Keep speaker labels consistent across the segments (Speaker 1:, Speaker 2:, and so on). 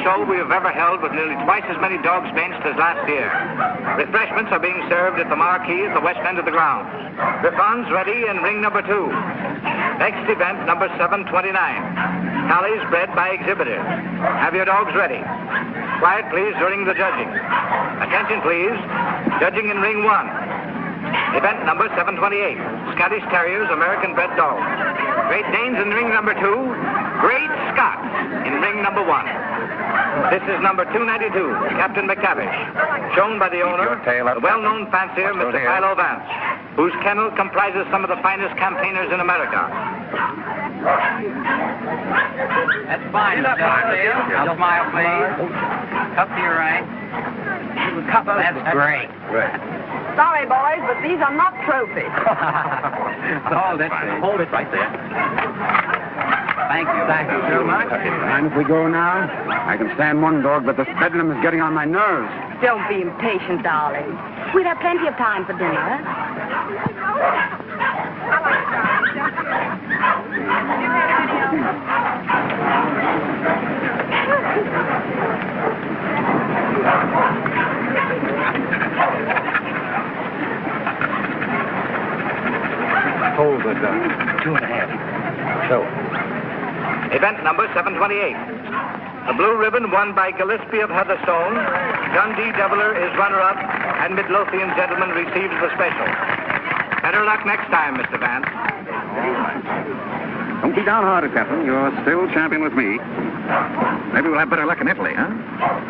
Speaker 1: show we have ever held with nearly twice as many dogs benched as last year. Refreshments are being served at the marquee at the west end of the grounds. Griffons ready in ring number 2. Next event, number 729. Tallies bred by exhibitors. Have your dogs ready. Quiet, please, during the judging. Attention, please. Judging in ring 1. Event number 728. Scottish Terriers, American bred dogs. Great Danes in ring number 2. Great Scots in ring number 1. This is number 292, Captain McTavish, shown by the owner, the well-known fancier, Mr. Philo Vance, whose kennel comprises some of the finest campaigners in America.
Speaker 2: That's fine, Mr. Now smile, please. Cup to your right. Cup. That's great.
Speaker 3: Sorry, boys, but these are not trophies.
Speaker 2: Hold it. Hold it right there. Thank you so much.
Speaker 4: And if we go now, I can stand one dog, but this bedlam is getting on my nerves.
Speaker 3: Don't be impatient, darling. We'll have plenty of time for dinner.
Speaker 4: Hold it,
Speaker 1: 2.5. So. Event number 728. The blue ribbon won by Gillespie of Heatherstone. John D. Deviler is runner-up, and Midlothian gentleman receives the special. Better luck next time, Mr. Vance.
Speaker 4: Don't be downhearted, Captain. You're still champion with me. Maybe we'll have better luck in Italy, huh?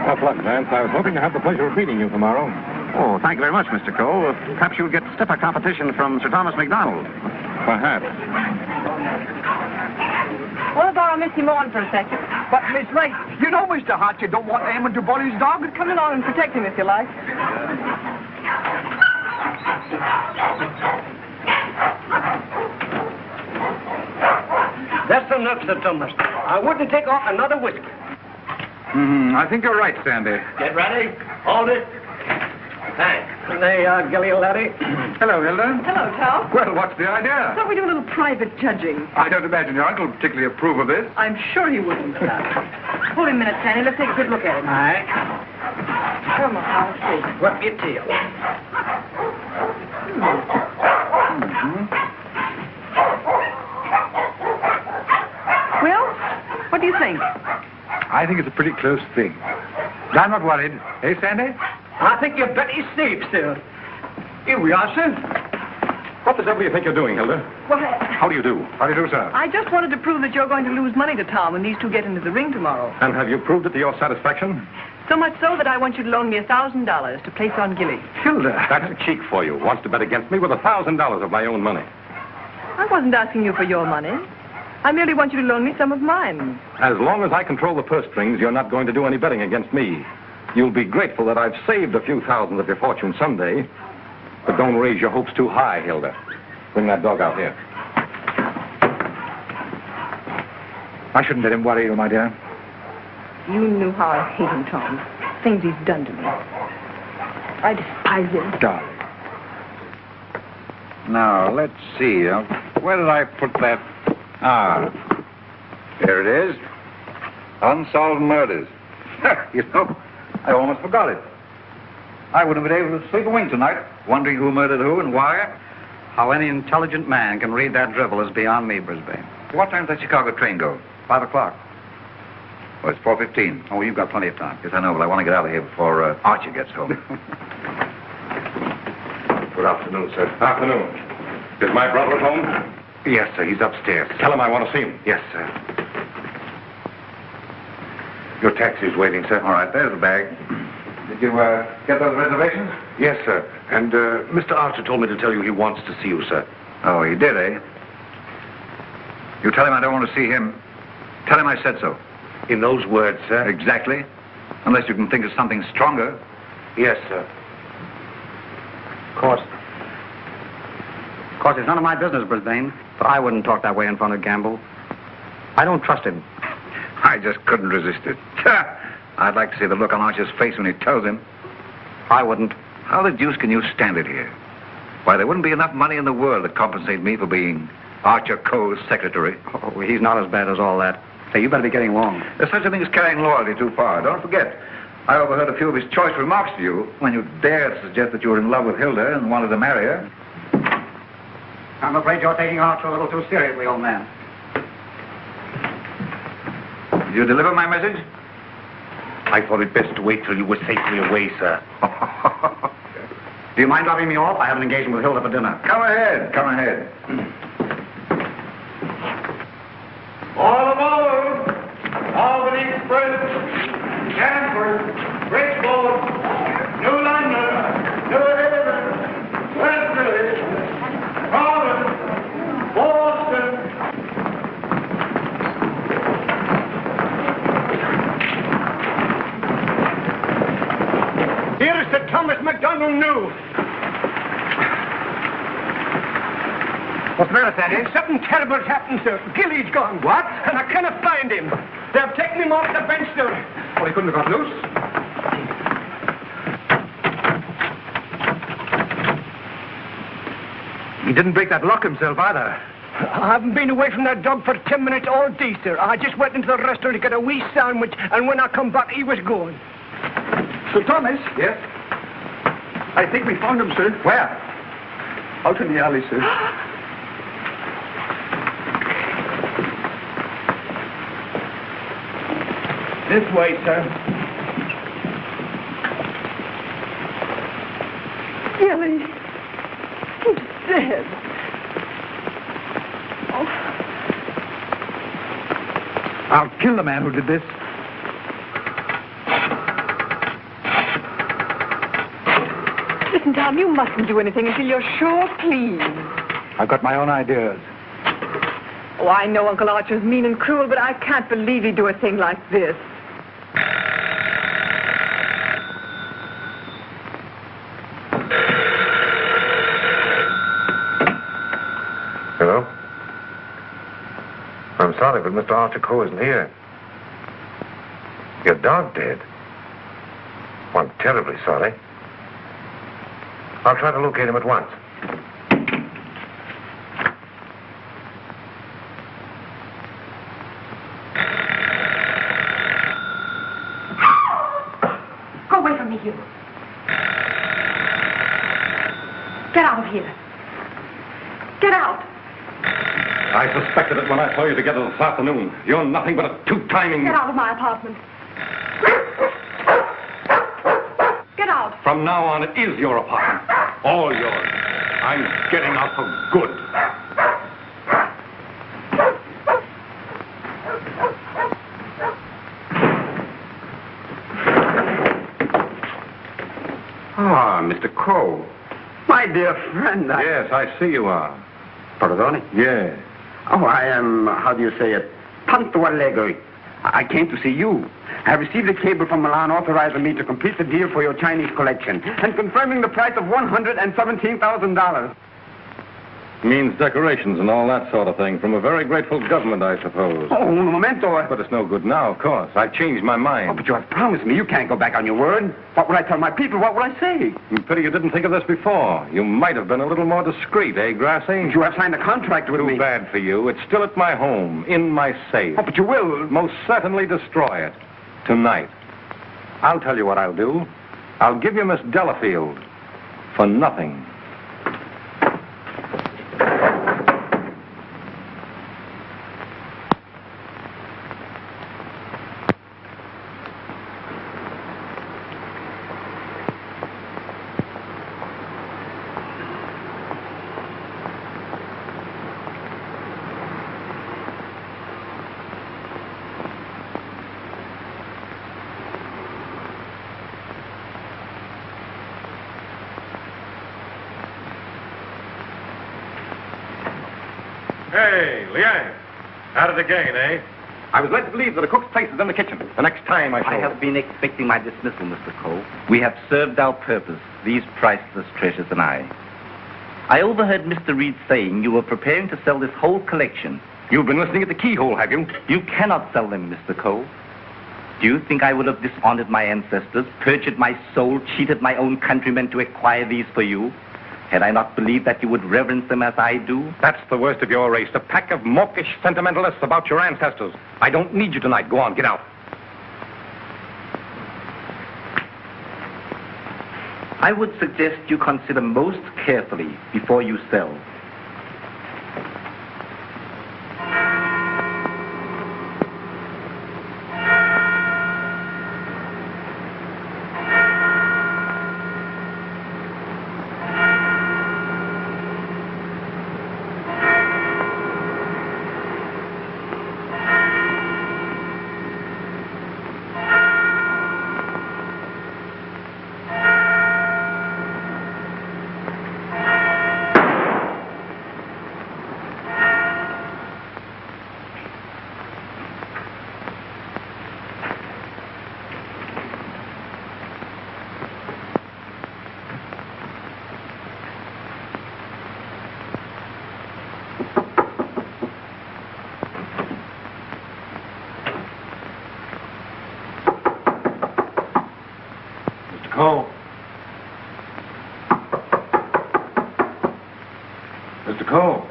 Speaker 5: Tough luck, Vance. I was hoping to have the pleasure of meeting you tomorrow.
Speaker 4: Oh, thank you very much, Mr. Coe. Perhaps you'll get stiffer competition from Sir Thomas MacDonald.
Speaker 5: Perhaps.
Speaker 3: Well, I thought I missed him on for a second.
Speaker 6: But, Miss Lake, you know Mr. Hart, you don't want Raymond to bully his dog.
Speaker 3: Come along and protect him if you like.
Speaker 6: That's enough, Sir Thomas. I wouldn't take off another whiskey.
Speaker 4: I think you're right, Sandy.
Speaker 6: Get ready. Hold it. Thanks. There you are, Gilly, laddie.
Speaker 4: Hello, Hilda.
Speaker 3: Hello, Tom.
Speaker 4: Well, what's the idea?
Speaker 3: Thought we'd do a little private judging.
Speaker 4: I don't imagine your uncle would particularly approve of this.
Speaker 3: I'm sure he wouldn't. Hold him a minute, Sandy. Let's take a good look at him.
Speaker 6: All right.
Speaker 3: Come on, I'll see.
Speaker 6: Whip your tail.
Speaker 3: Well, what do you think?
Speaker 4: I think it's a pretty close thing. But I'm not worried. Hey, Sandy?
Speaker 6: I think you bet he's safe, sir. Here we are, sir.
Speaker 5: What the devil do you think you're doing, Hilda?
Speaker 3: Well,
Speaker 5: How do you do?
Speaker 4: How do you do, sir?
Speaker 3: I just wanted to prove that you're going to lose money to Tom when these two get into the ring tomorrow.
Speaker 5: And have you proved it to your satisfaction?
Speaker 3: So much so that I want you to loan me $1,000 to place on Gilly.
Speaker 5: Hilda! That's a cheek for you. Wants to bet against me with $1,000 of my own money.
Speaker 3: I wasn't asking you for your money. I merely want you to loan me some of mine.
Speaker 5: As long as I control the purse strings, you're not going to do any betting against me. You'll be grateful that I've saved a few thousand of your fortune someday. But don't raise your hopes too high, Hilda. Bring that dog out here.
Speaker 4: I shouldn't let him worry you, my dear.
Speaker 3: You knew how I hate him, Tom. Things he's done to me. I despise him.
Speaker 4: Darling. Now, let's see. Where did I put that? There it is. Unsolved murders. You know, I almost forgot it. I wouldn't have been able to sleep a wink tonight, wondering who murdered who and why.
Speaker 7: How any intelligent man can read that drivel is beyond me, Brisbane.
Speaker 4: What time does that Chicago train go?
Speaker 7: 5 o'clock.
Speaker 4: Well, it's 4:15.
Speaker 7: Oh, you've got plenty of time.
Speaker 4: Yes, I know, but I want to get out of here before Archer gets home.
Speaker 5: Good afternoon, sir. Afternoon. Is my brother at home?
Speaker 4: Yes, sir. He's upstairs.
Speaker 5: Tell him I want to see him.
Speaker 4: Yes, sir. Your taxi's waiting, sir. All right, there's the bag. Did you get those reservations?
Speaker 5: Yes, sir. And Mr. Archer told me to tell you he wants to see you, sir.
Speaker 4: Oh, he did, eh? You tell him I don't want to see him. Tell him I said so.
Speaker 5: In those words, sir?
Speaker 4: Exactly. Unless you can think of something stronger.
Speaker 5: Yes, sir.
Speaker 7: Of course, it's none of my business, Brisbane. But I wouldn't talk that way in front of Gamble. I don't trust him.
Speaker 4: I just couldn't resist it. I'd like to see the look on Archer's face when he tells him.
Speaker 7: I wouldn't.
Speaker 4: How the deuce can you stand it here? Why, there wouldn't be enough money in the world to compensate me for being Archer Coe's secretary.
Speaker 7: Oh, he's not as bad as all that. Say, you better be getting along.
Speaker 4: There's such a thing as carrying loyalty too far. Don't forget, I overheard a few of his choice remarks to you when you dared suggest that you were in love with Hilda and wanted to marry her.
Speaker 7: I'm afraid you're taking Archer a little too seriously, old man.
Speaker 4: Did you deliver my message?
Speaker 6: I thought it best to wait till you were safely away, sir.
Speaker 7: Do you mind dropping me off? I have an engagement with Hilda for dinner.
Speaker 4: Come ahead, come ahead.
Speaker 6: All aboard! Albany Express, Stanford, Bridgeport, New London, New Haven, Wesley, Providence, Boston. Here is Sir Thomas MacDonald new.
Speaker 1: What's the matter, Sandy?
Speaker 6: Something terrible's happened, sir. Gilly's gone.
Speaker 1: What?
Speaker 6: And I cannot find him. They've taken him off the bench, sir.
Speaker 1: Well, he couldn't have got loose. He didn't break that lock himself either.
Speaker 6: I haven't been away from that dog for 10 minutes all day, sir. I just went into the restaurant to get a wee sandwich, and when I come back, he was gone.
Speaker 7: Sir Thomas?
Speaker 1: Yes?
Speaker 7: I think we found him, sir.
Speaker 1: Where?
Speaker 7: Out in the alley, sir.
Speaker 6: This way, sir.
Speaker 3: Gilly. He's dead. Oh.
Speaker 1: I'll kill the man who did this.
Speaker 3: Listen, Tom, you mustn't do anything until you're sure clean.
Speaker 1: I've got my own ideas.
Speaker 3: Oh, I know Uncle Archer's mean and cruel, but I can't believe he'd do a thing like this.
Speaker 8: Hello? I'm sorry, but Mr. Archer Coe isn't here. Your dog dead? Well, I'm terribly sorry. I'll try to locate him at once.
Speaker 3: Go away from me, you. Get out of here. Get out.
Speaker 5: I suspected it when I saw you together this afternoon. You're nothing but a two-timing...
Speaker 3: Get out of my apartment. Get out.
Speaker 5: From now on, it is your apartment. All yours. I'm getting out for good.
Speaker 7: Ah, Mr. Coe. My dear friend,
Speaker 5: Yes, I see you are.
Speaker 7: Pardon?
Speaker 5: Yeah.
Speaker 7: Oh, I am, how do you say it, tanto allegro. I came to see you. I have received a cable from Milan authorizing me to complete the deal for your Chinese collection and confirming the price of $117,000.
Speaker 5: Means decorations and all that sort of thing from a very grateful government, I suppose.
Speaker 7: Oh, un momento.
Speaker 5: But it's no good now, of course. I've changed my
Speaker 7: Oh,
Speaker 5: mind.
Speaker 7: but you have promised me. You can't go back on your word. What would I tell my people? What would I say?
Speaker 5: Pity you didn't think of this before. You might have been a little more discreet, eh, Grassi?
Speaker 7: You have signed a contract with me.
Speaker 5: Too bad for you. It's still at my home, in my safe.
Speaker 7: Oh, but you will.
Speaker 5: Most certainly destroy it. Tonight. I'll tell you what I'll do. I'll give you Miss Delafield for nothing. Hey, Liang. At it again, eh? I was led to believe that a cook's place is in the kitchen. The next time I
Speaker 2: I have been expecting my dismissal, Mr. Coe. We have served our purpose, these priceless treasures and I. I overheard Mr. Wrede saying you were preparing to sell this whole collection.
Speaker 5: You've been listening at the keyhole, have you?
Speaker 2: You cannot sell them, Mr. Coe. Do you think I would have dishonored my ancestors, perjured my soul, cheated my own countrymen to acquire these for you? Had I not believed that you would reverence them as I do?
Speaker 5: That's the worst of your race, a pack of mawkish sentimentalists about your ancestors. I don't need you tonight. Go on, get out.
Speaker 2: I would suggest you consider most carefully before you sell.
Speaker 8: Coe. Mr. Coe.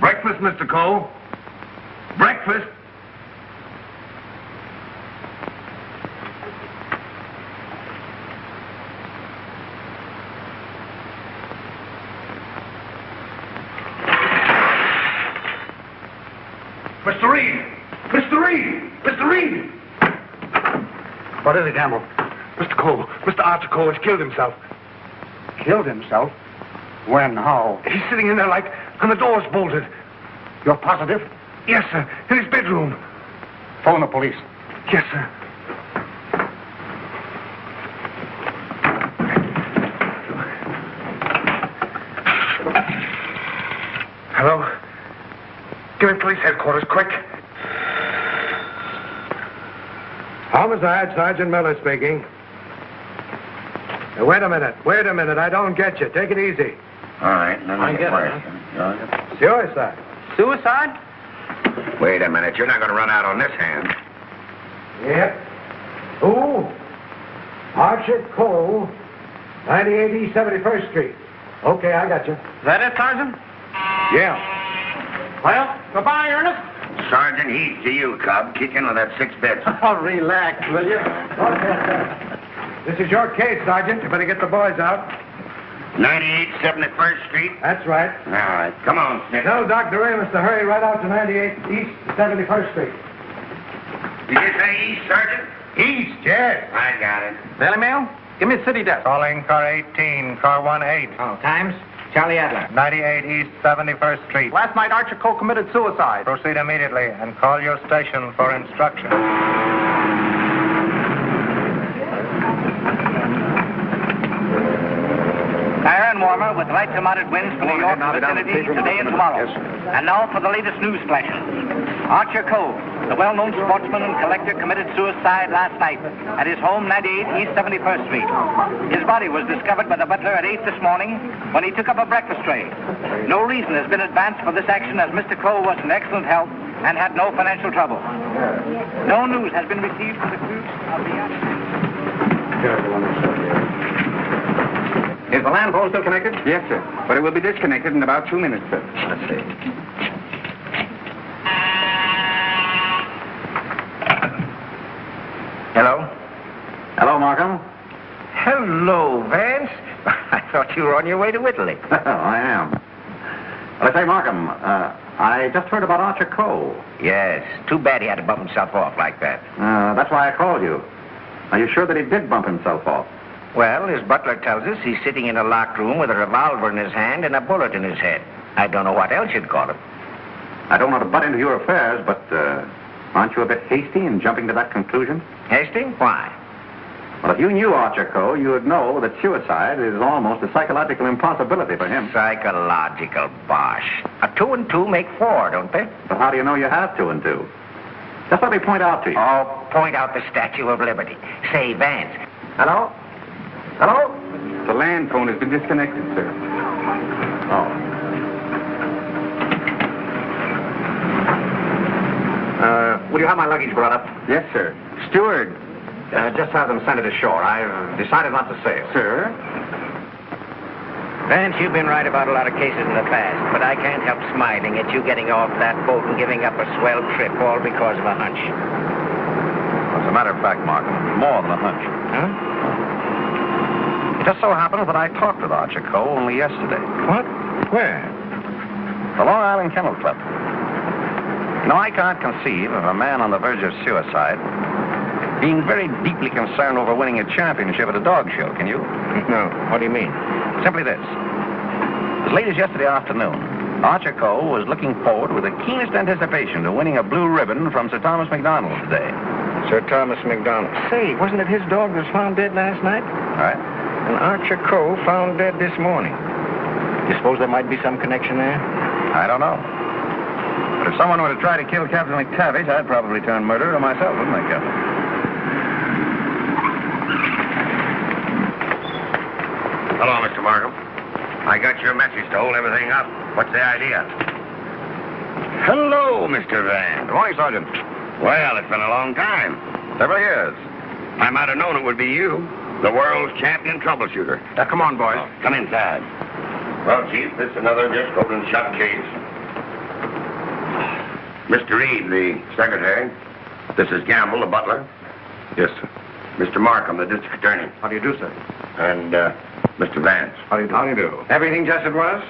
Speaker 8: Breakfast, Mr. Coe. Breakfast. Mr. Wrede! Mr. Wrede! Mr. Wrede!
Speaker 7: What is it, Gamble?
Speaker 8: Mr. Coe, Mr. Archer Coe has killed himself.
Speaker 7: Killed himself? When? How?
Speaker 8: He's sitting in there like, and the door's bolted.
Speaker 7: You're positive?
Speaker 8: Yes, sir, in his bedroom.
Speaker 7: Phone the police.
Speaker 8: Yes, sir. Hello? Give me police headquarters, quick.
Speaker 9: Homicide, Sergeant Miller speaking. Wait a minute. I don't get you. Take it easy.
Speaker 8: All right, let me get it.
Speaker 9: Suicide.
Speaker 7: Suicide?
Speaker 8: Wait a minute, you're not going to run out on this hand.
Speaker 9: Yep. Who? Archer Coe, 98 East 71st Street. Okay, I got you.
Speaker 7: Is that it, Sergeant?
Speaker 9: Yeah.
Speaker 7: Well, goodbye, Ernest.
Speaker 8: Sergeant Heath to you, Cub. Kick in with that 6 bits.
Speaker 7: Oh, relax, will you?
Speaker 9: This is your case, Sergeant. You better get the boys out.
Speaker 8: 98 71st Street?
Speaker 9: That's right.
Speaker 8: All right, come on, Smith.
Speaker 9: Tell Dr. Doremus to hurry right out to 98 East 71st Street.
Speaker 8: Did you say East, Sergeant?
Speaker 9: East, yes.
Speaker 8: I got it.
Speaker 7: Daily Mail? Give me a city desk.
Speaker 9: Calling car 18, car 18.
Speaker 1: Oh, times? Charlie Adler.
Speaker 9: 98 East 71st Street.
Speaker 7: Last night, Archer Coe committed suicide.
Speaker 9: Proceed immediately and call your station for instructions.
Speaker 1: Iron warmer with light to moderate winds for New York vicinity today and tomorrow. And now for the latest news flashes. Archer Coe, the well-known sportsman and collector, committed suicide last night at his home, 98 East 71st Street. His body was discovered by the butler at 8 this morning when he took up a breakfast tray. No reason has been advanced for this action as Mr. Coe was in excellent health and had no financial trouble. No news has been received from the crews of the
Speaker 7: Is the land phone still connected?
Speaker 10: Yes, sir. But it will be disconnected in about 2 minutes, sir.
Speaker 2: Let's see.
Speaker 10: Hello?
Speaker 7: Hello, Markham.
Speaker 10: Hello, Vance. I thought you were on your way to Italy.
Speaker 7: I am. Well, I say, Markham, I just heard about Archer Coe.
Speaker 10: Yes. Too bad he had to bump himself off like that.
Speaker 7: That's why I called you. Are you sure that he did bump himself off?
Speaker 10: Well, his butler tells us he's sitting in a locked room with a revolver in his hand and a bullet in his head. I don't know what else you'd call him.
Speaker 7: I don't want to butt into your affairs, but aren't you a bit hasty in jumping to that conclusion?
Speaker 10: Hasty? Why?
Speaker 7: Well, if you knew Archer Coe, you would know that suicide is almost a psychological impossibility for him.
Speaker 10: Psychological bosh. 2 and 2 make 4, don't they?
Speaker 7: But how do you know you have 2 and 2? Just let me point out to you.
Speaker 10: Oh, point out the Statue of Liberty. Say, Vance.
Speaker 7: Hello? Hello?
Speaker 10: The land phone has been disconnected, sir.
Speaker 7: Oh.
Speaker 10: Will you have my luggage brought up?
Speaker 2: Yes, sir. Steward,
Speaker 10: Just have them sent it ashore. I've decided not to sail.
Speaker 7: Sir?
Speaker 10: Vance, you've been right about a lot of cases in the past, but I can't help smiling at you getting off that boat and giving up a swell trip all because of a hunch.
Speaker 8: As a matter of fact, Markham, more than a hunch.
Speaker 10: Huh?
Speaker 8: It just so happens that I talked with Archer Coe only yesterday.
Speaker 10: What? Where?
Speaker 8: The Long Island Kennel Club. You know, I can't conceive of a man on the verge of suicide being very deeply concerned over winning a championship at a dog show, can you?
Speaker 10: No. What do you mean?
Speaker 8: Simply this. As late as yesterday afternoon, Archer Coe was looking forward with the keenest anticipation to winning a blue ribbon from Sir Thomas MacDonald today.
Speaker 10: Sir Thomas MacDonald. Say, wasn't it his dog that was found dead last night?
Speaker 8: Right?
Speaker 10: And Archer Coe found dead this morning. You suppose there might be some connection there?
Speaker 8: I don't know. But if someone were to try to kill Captain McTavish, I'd probably turn murderer myself, wouldn't I, Captain?
Speaker 11: Hello, Mr. Markham. I got your message to hold everything up. What's the idea? Hello, Mr. Vance.
Speaker 8: Good morning, Sergeant.
Speaker 11: Well, it's been a long time.
Speaker 8: Several years.
Speaker 11: I might have known it would be you, the world's champion troubleshooter.
Speaker 8: Come on, boys.
Speaker 11: Come inside. Well, Chief, this is another just open and shut case. Mr. Reed, the secretary. This is Gamble, the butler.
Speaker 8: Yes, sir.
Speaker 11: Mr. Markham, the district attorney.
Speaker 8: How do you do, sir?
Speaker 11: And, Mr. Vance.
Speaker 8: How do you do?
Speaker 11: Everything just as it was?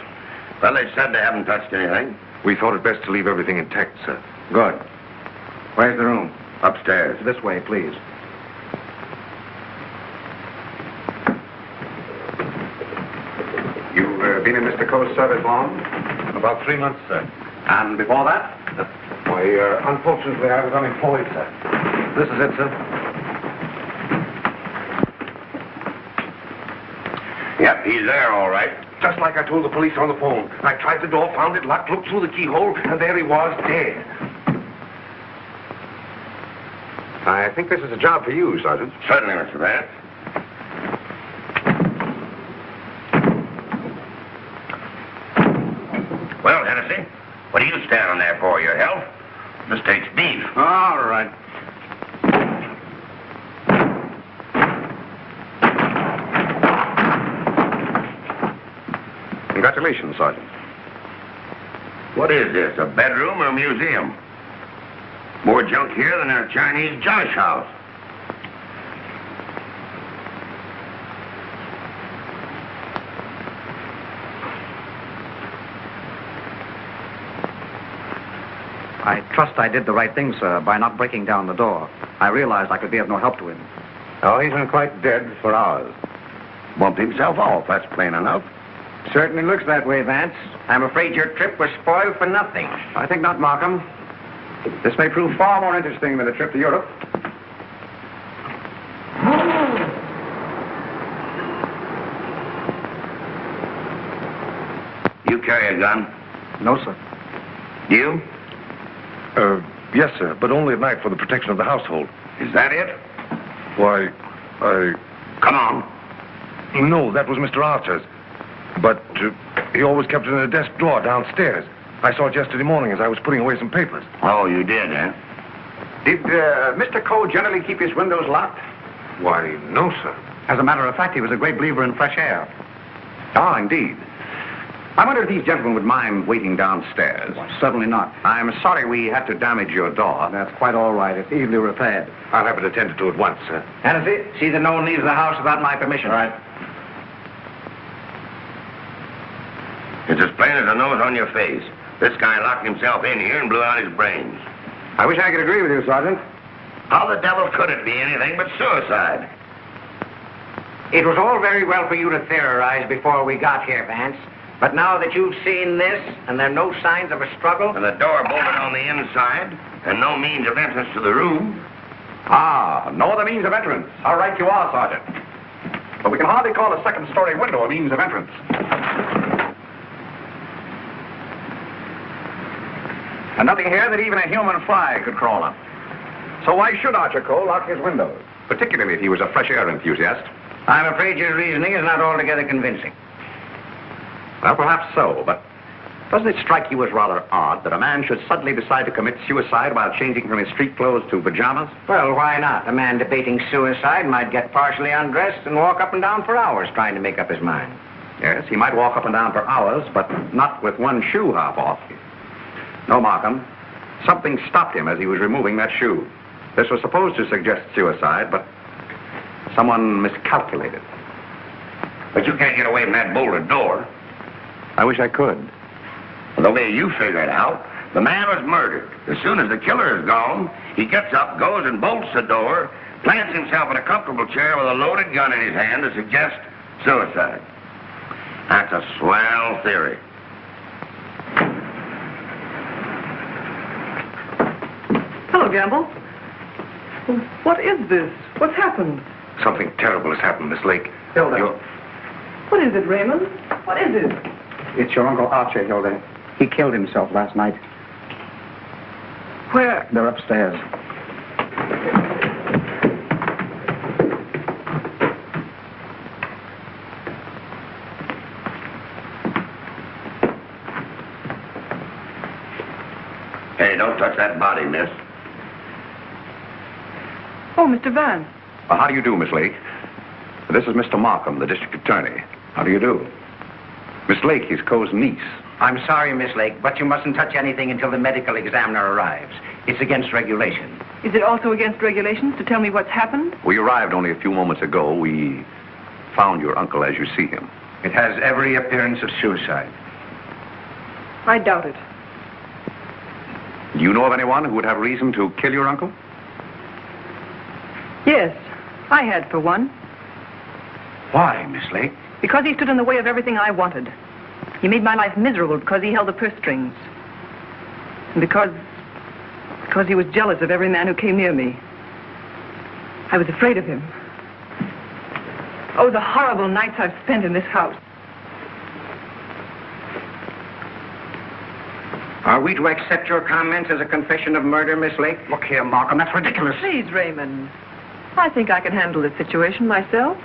Speaker 11: Well, they said they haven't touched anything.
Speaker 8: We thought it best to leave everything intact, sir.
Speaker 11: Good.
Speaker 8: Where's the room?
Speaker 11: Upstairs.
Speaker 8: This way, please.
Speaker 11: You've been in Mr. Coe's service long?
Speaker 8: About 3 months, sir.
Speaker 11: And before that?
Speaker 8: Why, unfortunately, I was unemployed, sir. This is it, sir.
Speaker 11: Yep, he's there, all right.
Speaker 8: Just like I told the police on the phone. I tried the door, found it locked, looked through the keyhole, and there he was, dead. I think this is a job for you, Sergeant.
Speaker 11: Certainly, Mr. Vance. Well, Hennessy, what are you standing there for? Your health? This takes beef.
Speaker 8: All right. Congratulations, Sergeant.
Speaker 11: What is this, a bedroom or a museum? More junk here than in a Chinese josh house.
Speaker 2: I trust I did the right thing, sir, by not breaking down the door. I realized I could be of no help to him.
Speaker 8: Oh, he's been quite dead for hours.
Speaker 11: Bumped himself off, that's plain enough.
Speaker 10: Certainly looks that way, Vance. I'm afraid your trip was spoiled for nothing.
Speaker 8: I think not, Markham. This may prove far more interesting than a trip to Europe.
Speaker 11: You carry a gun?
Speaker 2: No, sir.
Speaker 11: You?
Speaker 5: Yes, sir, but only at night for the protection of the household.
Speaker 11: Is that it?
Speaker 5: Why,
Speaker 11: Come on.
Speaker 5: No, that was Mr. Archer's. But he always kept it in a desk drawer downstairs. I saw it yesterday morning as I was putting away some papers.
Speaker 11: Oh, you did, eh?
Speaker 8: Did Mr. Coe generally keep his windows locked?
Speaker 5: Why, no, sir.
Speaker 2: As a matter of fact, he was a great believer in fresh air.
Speaker 8: Ah, indeed. I wonder if these gentlemen would mind waiting downstairs.
Speaker 2: Certainly not.
Speaker 8: I'm sorry we had to damage your door.
Speaker 2: That's quite all right. It's easily repaired.
Speaker 5: I'll have it attended to at once, sir.
Speaker 10: Hennessy, see that no one leaves the house without my permission.
Speaker 2: All right.
Speaker 11: It's as plain as the nose on your face. This guy locked himself in here and blew out his brains.
Speaker 8: I wish I could agree with you, Sergeant.
Speaker 11: How the devil could it be anything but suicide?
Speaker 10: It was all very well for you to theorize before we got here, Vance. But now that you've seen this, and there are no signs of a struggle...
Speaker 11: And the door bolted on the inside, and no means of entrance to the room...
Speaker 8: Ah, no other means of entrance. All right, you are, Sergeant. But we can hardly call a second-story window a means of entrance. And nothing here that even a human fly could crawl up. So why should Archer Coe lock his windows? Particularly if he was a fresh air enthusiast.
Speaker 10: I'm afraid your reasoning is not altogether convincing.
Speaker 8: Well, perhaps so, but Doesn't it strike you as rather odd that a man should suddenly decide to commit suicide while changing from his street clothes to pajamas?
Speaker 10: Well, why not? A man debating suicide might get partially undressed and walk up and down for hours trying to make up his mind.
Speaker 8: Yes, he might walk up and down for hours, but not with one shoe half off. No, Markham. Something stopped him as he was removing that shoe. This was supposed to suggest suicide, but someone miscalculated.
Speaker 11: But you can't get away from that bolted door.
Speaker 8: I wish I could.
Speaker 11: The way you figure it out, the man was murdered. As soon as the killer is gone, he gets up, goes and bolts the door, plants himself in a comfortable chair with a loaded gun in his hand to suggest suicide. That's a swell theory.
Speaker 12: Hello, Gamble. What is this? What's happened?
Speaker 5: Something terrible has happened, Miss Lake.
Speaker 7: Hilda.
Speaker 12: What is it, Raymond? What is it?
Speaker 7: It's your Uncle Archer, Hilda. He killed himself last night.
Speaker 12: Where?
Speaker 7: They're upstairs.
Speaker 11: Hey, don't touch that body, miss.
Speaker 12: Oh, Mr. Vance.
Speaker 8: How do you do, Miss Lake? This is Mr. Markham, the district attorney. How do you do? Miss Lake, he's Coe's niece.
Speaker 10: I'm sorry, Miss Lake, but you mustn't touch anything until the medical examiner arrives. It's against regulation.
Speaker 12: Is it also against regulations to tell me what's happened?
Speaker 8: We arrived only a few moments ago. We found your uncle as you see him.
Speaker 10: It has every appearance of suicide.
Speaker 12: I doubt it.
Speaker 8: Do you know of anyone who would have reason to kill your uncle?
Speaker 12: Yes, I had for one.
Speaker 10: Why, Miss Lake?
Speaker 12: Because he stood in the way of everything I wanted. He made my life miserable because he held the purse strings. And because he was jealous of every man who came near me. I was afraid of him. Oh, the horrible nights I've spent in this house.
Speaker 10: Are we to accept your comments as a confession of murder, Miss Lake?
Speaker 7: Look here, Markham, that's ridiculous.
Speaker 12: Please, Raymond. I think I can handle this situation myself.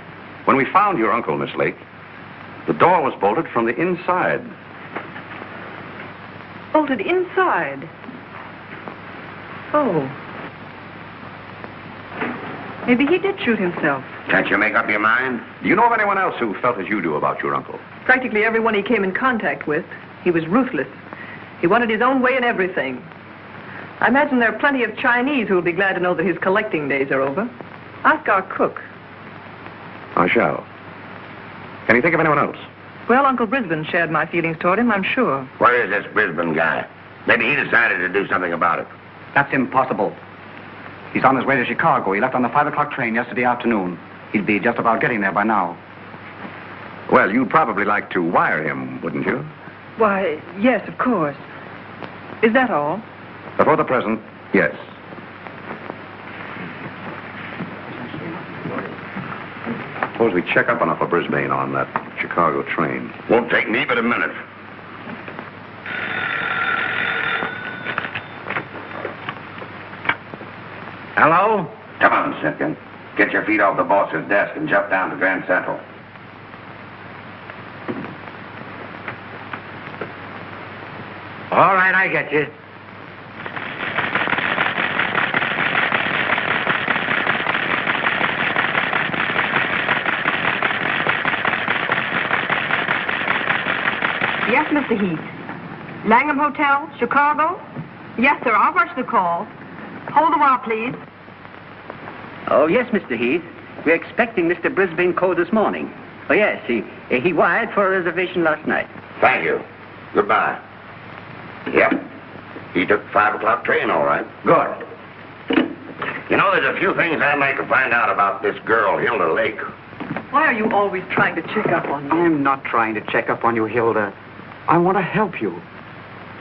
Speaker 8: When we found your uncle, Miss Lake, the door was bolted from the inside.
Speaker 12: Bolted inside? Oh. Maybe he did shoot himself.
Speaker 11: Can't you make up your mind?
Speaker 8: Do you know of anyone else who felt as you do about your uncle?
Speaker 12: Practically everyone he came in contact with. He was ruthless. He wanted his own way in everything. I imagine there are plenty of Chinese who will be glad to know that his collecting days are over. Ask our cook.
Speaker 8: I shall. Can you think of anyone else?
Speaker 12: Well, Uncle Brisbane shared my feelings toward him, I'm sure.
Speaker 11: Where is this Brisbane guy? Maybe he decided to do something about it.
Speaker 7: That's impossible. He's on his way to Chicago. He left on the 5 o'clock train yesterday afternoon. He'd be just about getting there by now.
Speaker 8: Well, you'd probably like to wire him, wouldn't you?
Speaker 12: Why, yes, of course. Is that all?
Speaker 8: For the present, yes. Suppose we check up on Upper Brisbane on that Chicago train.
Speaker 11: Won't take me but a minute.
Speaker 10: Hello?
Speaker 11: Come on, Simpkin. Get your feet off the boss's desk and jump down to Grand Central.
Speaker 10: All right, I get you.
Speaker 3: Yes, Mr. Heath. Langham Hotel, Chicago? Yes, sir. I'll rush the call. Hold a while, please.
Speaker 13: Oh, yes, Mr. Heath. We're expecting Mr. Brisbane Coe this morning. Oh, yes, he wired for a reservation last night.
Speaker 11: Thank you. Goodbye. Yep. He took the 5 o'clock train, all right.
Speaker 10: Good.
Speaker 11: You know, there's a few things I'd like to find out about this girl, Hilda Lake.
Speaker 12: Why are you always trying to check up on me?
Speaker 7: I'm not trying to check up on you, Hilda. I want to help you.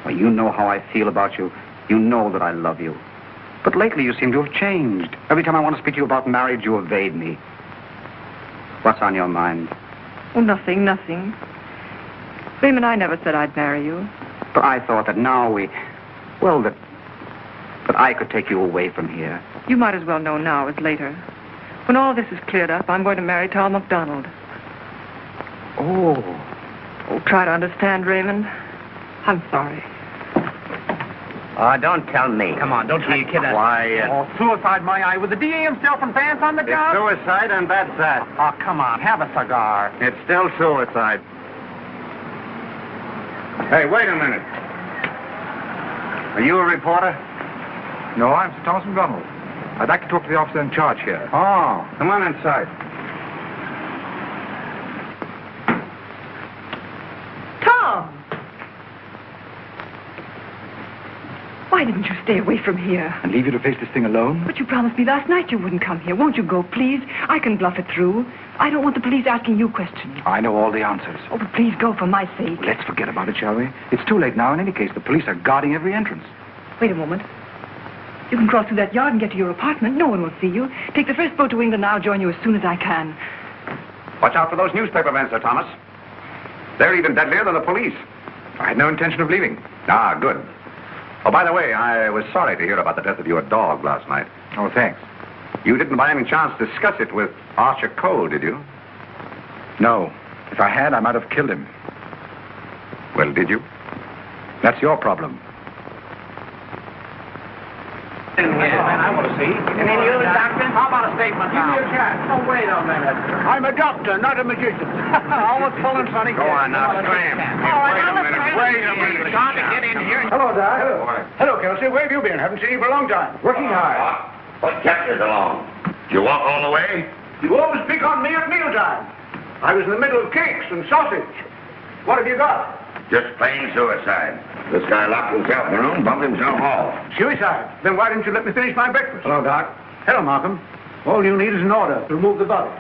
Speaker 7: Well, you know how I feel about you. You know that I love you. But lately you seem to have changed. Every time I want to speak to you about marriage, you evade me. What's on your mind?
Speaker 12: Oh, nothing. Raymond, I never said I'd marry you.
Speaker 7: But I thought that now that I could take you away from here.
Speaker 12: You might as well know now as later. When all this is cleared up, I'm going to marry Thomas MacDonald.
Speaker 7: Oh.
Speaker 12: Oh, try to understand, Raymond. I'm sorry.
Speaker 10: Oh, don't tell me.
Speaker 1: Come on, don't tell your kid that.
Speaker 10: Quiet.
Speaker 9: Oh, suicide, my eye, with the DA himself and Vance on the job?
Speaker 2: Suicide and that's that.
Speaker 9: Oh, come on, have a cigar.
Speaker 2: It's still suicide.
Speaker 4: Hey, wait a minute.
Speaker 2: Are you a reporter?
Speaker 4: No, I'm Sir Thomas MacDonald. I'd like to talk to the officer in charge here.
Speaker 2: Oh, come on inside.
Speaker 12: Tom! Why didn't you stay away from here?
Speaker 4: And leave you to face this thing alone?
Speaker 12: But you promised me last night you wouldn't come here. Won't you go, please? I can bluff it through. I don't want the police asking you questions.
Speaker 4: I know all the answers.
Speaker 12: Oh, but please go for my sake.
Speaker 4: Let's forget about it, shall we? It's too late now. In any case, the police are guarding every entrance.
Speaker 12: Wait a moment. You can cross through that yard and get to your apartment. No one will see you. Take the first boat to England. I'll join you as soon as I can.
Speaker 8: Watch out for those newspaper men, Sir Thomas. They're even deadlier than the police.
Speaker 4: I had no intention of leaving.
Speaker 8: Ah, good. Oh, by the way, I was sorry to hear about the death of your dog last night.
Speaker 4: Oh, thanks.
Speaker 8: You didn't by any chance discuss it with Archer Coe, did you?
Speaker 4: No. If I had, I might have killed him.
Speaker 8: Well, did you?
Speaker 4: That's your problem.
Speaker 1: I want to see. And then you, Doctor? How about a statement now?
Speaker 9: Give me a chance. Oh, wait a minute. I'm a doctor, not a magician. Almost full and funny.
Speaker 8: Go on now, scram.
Speaker 9: Wait a minute.
Speaker 1: Trying to get in here.
Speaker 9: Hello, Doc. Hello, Kelsey. Where have you been? Haven't seen you for a long time. Working hard.
Speaker 11: What kept you so long? Did you walk all the way?
Speaker 9: You always pick on me at mealtime. I was in the middle of cakes and sausage. What have you got?
Speaker 11: Just plain suicide. This guy locked himself in the room, bumped himself off.
Speaker 9: Suicide. Then why didn't you let me finish my breakfast?
Speaker 4: Hello, Doc.
Speaker 9: Hello, Markham. All you need is an order to remove the body.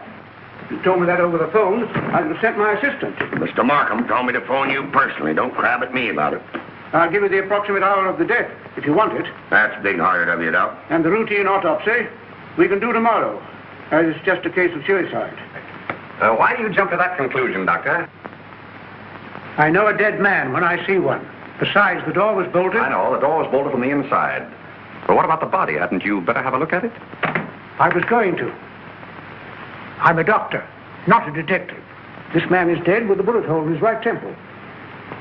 Speaker 9: If you told me that over the phone, I'd have sent my assistant.
Speaker 11: Mr. Markham told me to phone you personally. Don't crab at me about it.
Speaker 9: I'll give you the approximate hour of the death, if you want it.
Speaker 11: That's big-hearted of you, Doc.
Speaker 9: And the routine autopsy, we can do tomorrow, as it's just a case of suicide.
Speaker 8: Why do you jump to that conclusion, Doctor?
Speaker 9: I know a dead man when I see one. Besides, the door was bolted.
Speaker 8: I know, the door was bolted from the inside. But what about the body? Hadn't you better have a look at it?
Speaker 9: I was going to. I'm a doctor, not a detective. This man is dead with a bullet hole in his right temple.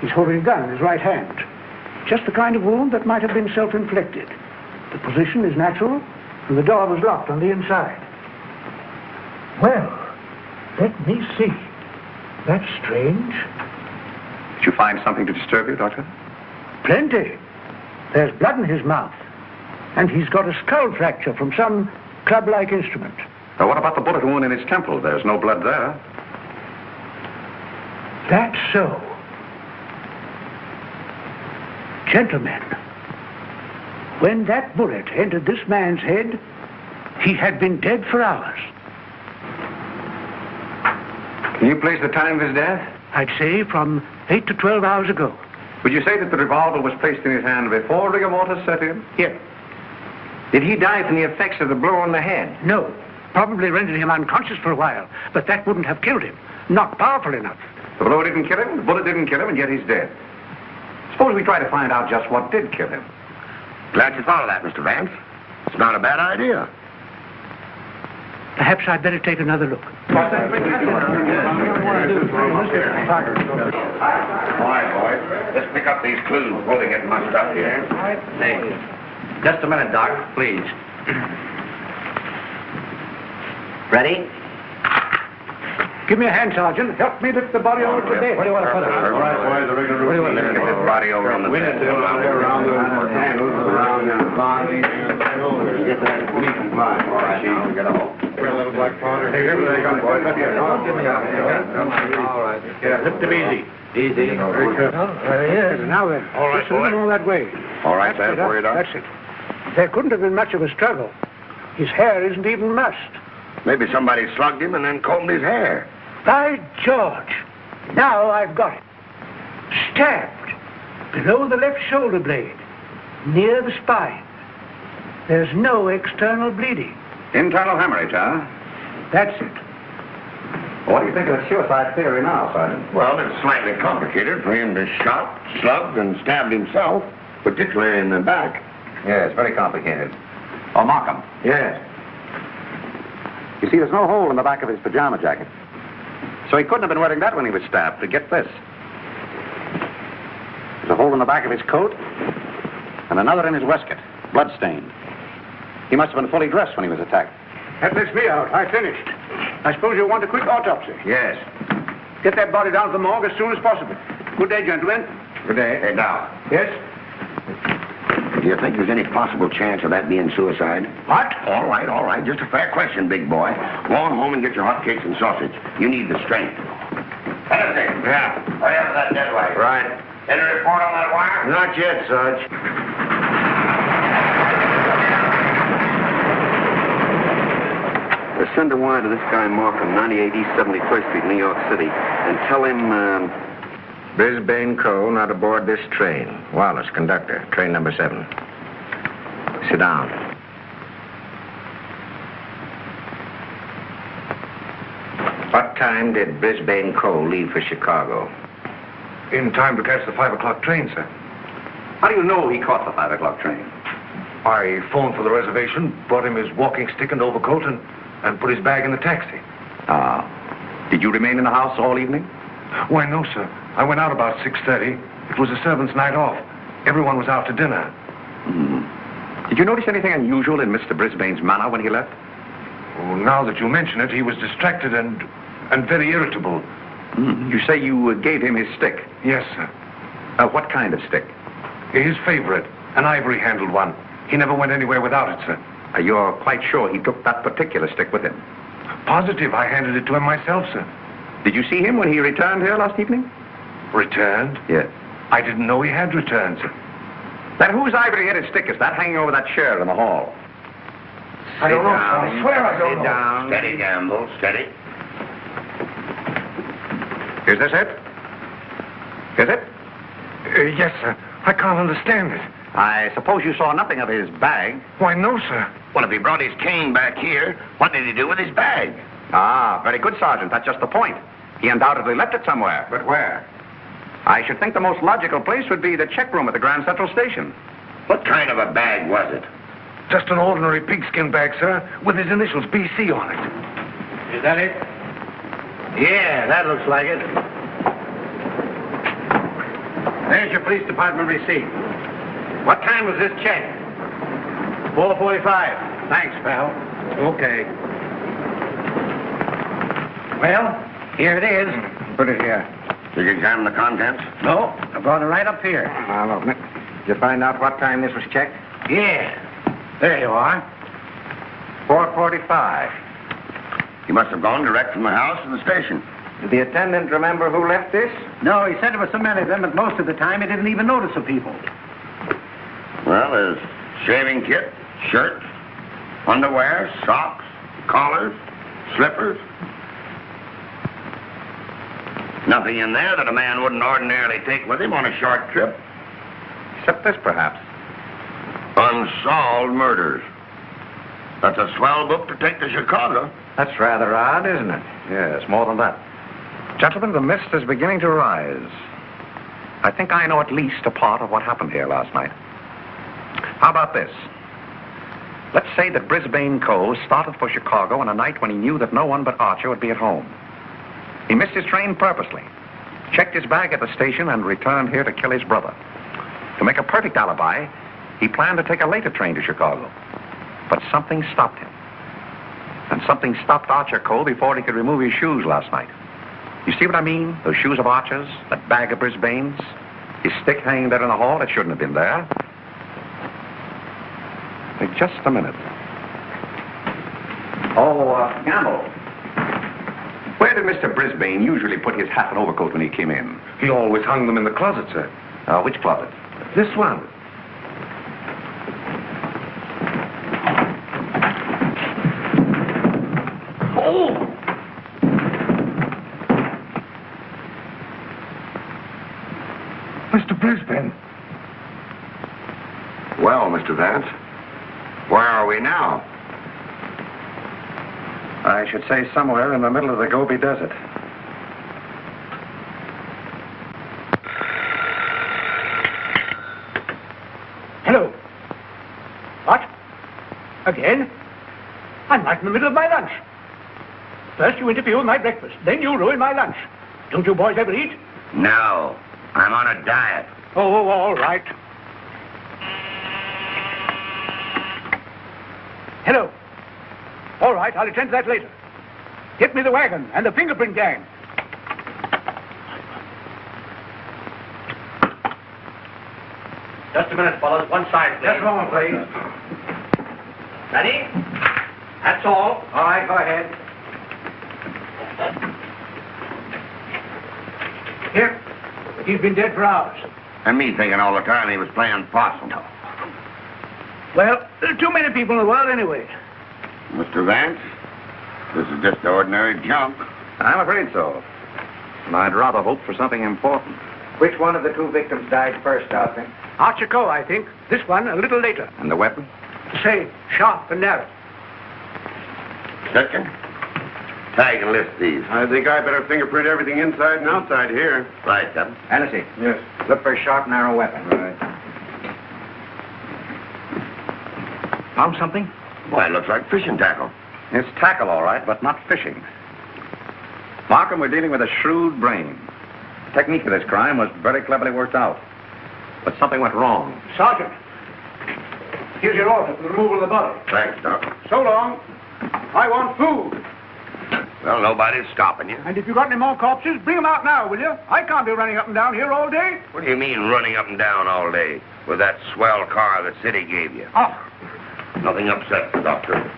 Speaker 9: He's holding a gun in his right hand. Just the kind of wound that might have been self-inflicted. The position is natural, and the door was locked on the inside. Well, let me see. That's strange.
Speaker 8: Did you find something to disturb you, Doctor?
Speaker 9: Plenty. There's blood in his mouth. And he's got a skull fracture from some club-like instrument.
Speaker 8: What about the bullet wound in his temple? There's no blood there.
Speaker 9: That's so. Gentlemen, when that bullet entered this man's head, he had been dead for hours.
Speaker 8: Can you place the time of his death?
Speaker 9: I'd say from 8 to 12 hours ago.
Speaker 8: Would you say that the revolver was placed in his hand before rigor mortis set in?
Speaker 9: Yes.
Speaker 10: Did he die from the effects of the blow on the head?
Speaker 9: No. Probably rendered him unconscious for a while, but that wouldn't have killed him. Not powerful enough.
Speaker 8: The blow didn't kill him, the bullet didn't kill him, and yet he's dead. Suppose we try to find out just what did kill him.
Speaker 11: Glad you thought of that, Mr. Vance. It's not a bad idea.
Speaker 9: Perhaps I'd better take another look.
Speaker 11: All right, boys. Let's pick up these clues before they get mussed up here.
Speaker 10: Thanks. Just a minute, Doc, please. Ready?
Speaker 9: Give me a hand, Sergeant. Help me lift the body over to bed.
Speaker 11: Where do you want to put it? All right, boys. The regular routine. Get this body over on the bed.
Speaker 7: Around the handles, around the body. Get that leak and fly. All right, now we get a hole.
Speaker 11: A little black powder. Hey, here they come, boys. All right.
Speaker 9: Lift them easy.
Speaker 11: Easy.
Speaker 9: Very good. Now then.
Speaker 11: All right,
Speaker 9: just a little more that way.
Speaker 11: All right, Sam. Where you, Doc?
Speaker 9: That's it. There couldn't have been much of a struggle. His hair isn't even mussed.
Speaker 11: Maybe somebody slugged him and then combed his hair.
Speaker 9: By George! Now I've got it. Stabbed below the left shoulder blade, near the spine. There's no external bleeding.
Speaker 8: Internal hemorrhage, huh?
Speaker 9: That's it.
Speaker 8: What do you think of the suicide theory now, Sergeant?
Speaker 11: Well, it's slightly complicated for him to shot, slugged, and stabbed himself, particularly in the back.
Speaker 8: Yes, very complicated. Oh, Markham.
Speaker 11: Yes.
Speaker 8: You see, there's no hole in the back of his pajama jacket. So he couldn't have been wearing that when he was stabbed. To get this. There's a hole in the back of his coat and another in his waistcoat, blood-stained. He must have been fully dressed when he was attacked.
Speaker 9: That lets me out. I finished. I suppose you'll want a quick autopsy.
Speaker 8: Yes.
Speaker 9: Get that body down to the morgue as soon as possible. Good day, gentlemen.
Speaker 8: Good day.
Speaker 11: Hey, now,
Speaker 9: Yes?
Speaker 11: do you think there's any possible chance of that being suicide?
Speaker 9: What?
Speaker 11: All right. Just a fair question, big boy. Go on home and get your hotcakes and sausage. You need the strength. Anything?
Speaker 10: Yeah.
Speaker 11: Hurry up with that dead wire.
Speaker 10: Right.
Speaker 11: Any report on that wire?
Speaker 10: Not yet, Sarge.
Speaker 14: Send a wire to this guy Markham, 98 East 71st Street, New York City, and tell him,
Speaker 10: Brisbane Coe not aboard this train. Wallace, conductor, train number 7. Sit down. What time did Brisbane Coe leave for Chicago?
Speaker 4: In time to catch the 5 o'clock train, sir.
Speaker 8: How do you know he caught the 5 o'clock train?
Speaker 4: I phoned for the reservation, brought him his walking stick and overcoat, and put his bag in the taxi.
Speaker 8: Ah. Did you remain in the house all evening?
Speaker 4: Why, no, sir. I went out about 6:30. It was a servant's night off. Everyone was out to dinner.
Speaker 8: Did you notice anything unusual in Mr. Brisbane's manner when he left?
Speaker 4: Oh, now that you mention it, he was distracted and very irritable.
Speaker 8: You say you gave him his stick?
Speaker 4: Yes, sir.
Speaker 8: What kind of stick?
Speaker 4: His favorite, an ivory-handled one. He never went anywhere without it, sir.
Speaker 8: You're quite sure he took that particular stick with him?
Speaker 4: Positive. I handed it to him myself, sir.
Speaker 8: Did you see him when he returned here last evening?
Speaker 4: Returned?
Speaker 8: Yes.
Speaker 4: I didn't know he had returned, sir.
Speaker 8: Then whose ivory-headed stick is that hanging over that chair in the hall?
Speaker 4: I don't know, sir. I swear I don't know.
Speaker 10: Sit down.
Speaker 11: Steady, Gamble, steady.
Speaker 8: Is this it? Is it?
Speaker 4: Yes, sir. I can't understand it.
Speaker 8: I suppose you saw nothing of his bag.
Speaker 4: Why, no, sir.
Speaker 11: Well, if he brought his cane back here, what did he do with his bag?
Speaker 8: Ah, very good, Sergeant. That's just the point. He undoubtedly left it somewhere.
Speaker 4: But where?
Speaker 8: I should think the most logical place would be the check room at the Grand Central Station.
Speaker 11: What kind of a bag was it?
Speaker 4: Just an ordinary pigskin bag, sir, with his initials BC on it.
Speaker 10: Is that it? Yeah, that looks like it. There's your police department receipt. What time was this check? 4:45. Thanks, pal.
Speaker 4: Okay.
Speaker 10: Well, here it is.
Speaker 4: Put it here.
Speaker 11: Did you examine the contents?
Speaker 10: No, I brought it right up here.
Speaker 4: I'll open it.
Speaker 10: Did you find out what time this was checked? Yeah. There you are. 4:45.
Speaker 11: He must have gone direct from the house to the station.
Speaker 10: Did the attendant remember who left this?
Speaker 13: No, he said there were so many of them that most of the time he didn't even notice the people.
Speaker 11: Well, there's shaving kit, shirts, underwear, socks, collars, slippers. Nothing in there that a man wouldn't ordinarily take with him on a short trip.
Speaker 8: Except this, perhaps.
Speaker 11: Unsolved murders. That's a swell book to take to Chicago.
Speaker 10: That's rather odd, isn't it?
Speaker 8: Yes, more than that. Gentlemen, the mist is beginning to rise. I think I know at least a part of what happened here last night. How about this? Let's say that Brisbane Coe started for Chicago on a night when he knew that no one but Archer would be at home. He missed his train purposely, checked his bag at the station, and returned here to kill his brother. To make a perfect alibi, he planned to take a later train to Chicago. But something stopped him. And something stopped Archer Coe before he could remove his shoes last night. You see what I mean? Those shoes of Archer's, that bag of Brisbane's, his stick hanging there in the hall, it shouldn't have been there. Wait just a minute. Gamble. Where did Mr. Brisbane usually put his hat and overcoat when he came in?
Speaker 4: He always hung them in the closet, sir.
Speaker 8: Which closet?
Speaker 4: This one.
Speaker 11: Oh!
Speaker 4: Mr. Brisbane.
Speaker 11: Well, Mr. Vance, where are we now?
Speaker 8: I should say somewhere in the middle of the Gobi Desert.
Speaker 9: Hello. What? Again? I'm right in the middle of my lunch. First you interfere with my breakfast, then you ruin my lunch. Don't you boys ever eat?
Speaker 11: No, I'm on a diet.
Speaker 9: Oh, all right. Hello. All right, I'll attend to that later. Get me the wagon and the fingerprint gang.
Speaker 10: Just a minute, fellas. One side, please.
Speaker 9: Just a moment, please.
Speaker 10: Ready? That's all.
Speaker 9: All right, go ahead. Here. He's been dead for hours.
Speaker 11: And me thinking all the time he was playing possum.
Speaker 9: Well, there are too many people in the world anyway.
Speaker 11: Mr. Vance, this is just ordinary junk.
Speaker 8: I'm afraid so. And I'd rather hope for something important.
Speaker 10: Which one of the two victims died first, Arthur?
Speaker 9: Archer Coe, I think. This one a little later.
Speaker 8: And the weapon?
Speaker 9: The same, sharp and narrow.
Speaker 11: Second, tag and list these.
Speaker 14: I think I better fingerprint everything inside and outside here.
Speaker 11: Right, Captain.
Speaker 10: Hennessy.
Speaker 14: Yes.
Speaker 10: Look for a sharp, narrow weapon.
Speaker 14: Right.
Speaker 10: Found something?
Speaker 11: Why, it looks like fishing tackle.
Speaker 8: It's tackle, all right, but not fishing. Markham, we're dealing with a shrewd brain. The technique of this crime was very cleverly worked out. But something went wrong.
Speaker 9: Sergeant, here's your order for the removal of the body.
Speaker 11: Thanks, Doc.
Speaker 9: So long. I want food.
Speaker 11: Well, nobody's stopping you.
Speaker 9: And if you've got any more corpses, bring them out now, will you? I can't be running up and down here all day.
Speaker 11: What do you mean running up and down all day with that swell car the city gave you?
Speaker 9: Oh.
Speaker 11: Nothing upsets the doctor.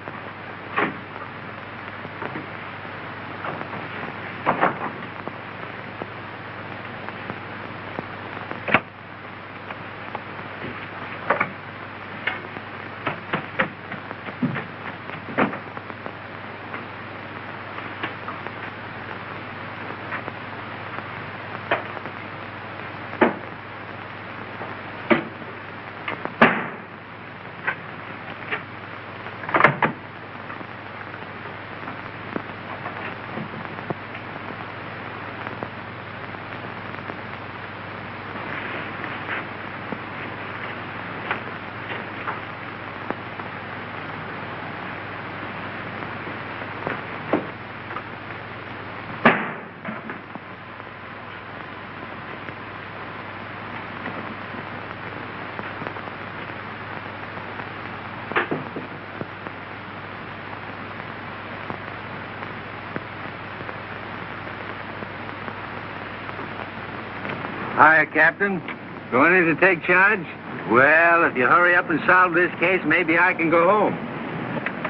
Speaker 1: Hiya, Captain. Going in to take charge? Well, if you hurry up and solve this case, maybe I can go home.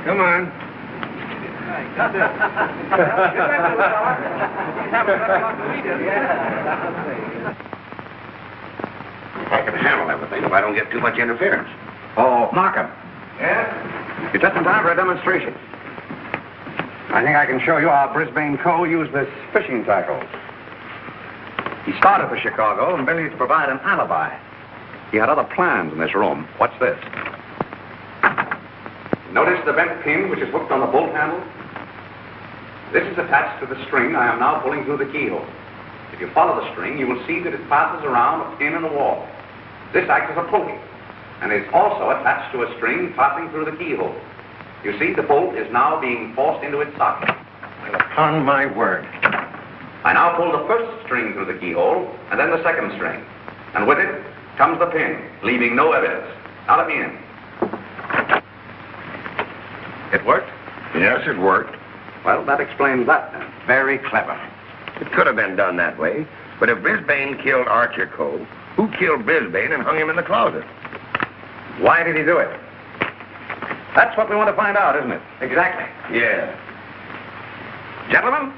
Speaker 1: Come on.
Speaker 11: I can handle everything if I don't get too much interference.
Speaker 8: Oh, Markham.
Speaker 7: Yes?
Speaker 8: You're just in time for a demonstration. I think I can show you how Brisbane Coe used this fishing tackle. He started for Chicago and merely to provide an alibi. He had other plans in this room. Watch this. Notice the bent pin which is hooked on the bolt handle? This is attached to the string I am now pulling through the keyhole. If you follow the string, you will see that it passes around a pin in the wall. This acts as a pulley, and is also attached to a string passing through the keyhole. You see, the bolt is now being forced into its socket.
Speaker 10: Well, upon my word.
Speaker 8: I now pull the first string through the keyhole, and then the second string. And with it comes the pin, leaving no evidence. Now let me in. It worked?
Speaker 11: Yes, it worked.
Speaker 8: Well, that explains that then. Very clever.
Speaker 11: It could have been done that way, but if Brisbane killed Archer Coe, who killed Brisbane and hung him in the closet?
Speaker 8: Why did he do it? That's what we want to find out, isn't it? Exactly.
Speaker 11: Yeah.
Speaker 8: Gentlemen,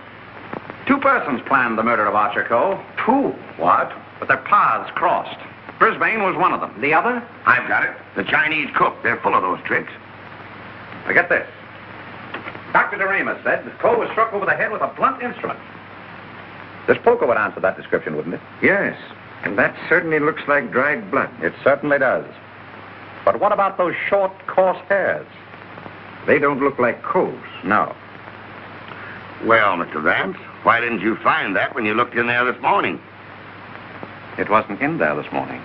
Speaker 8: two persons planned the murder of Archer Coe.
Speaker 11: Two?
Speaker 8: What? But their paths crossed. Brisbane was one of them. The other?
Speaker 11: I've got it. The Chinese cook. They're full of those tricks.
Speaker 8: Now get this. Dr. Doremus said that Coe was struck over the head with a blunt instrument. This poker would answer that description, wouldn't it?
Speaker 1: Yes, and that certainly looks like dried blood.
Speaker 8: It certainly does. But what about those short, coarse hairs?
Speaker 1: They don't look like Coe's.
Speaker 8: No.
Speaker 11: Well, Mr. Vance, why didn't you find that when you looked in there this morning?
Speaker 8: It wasn't in there this morning.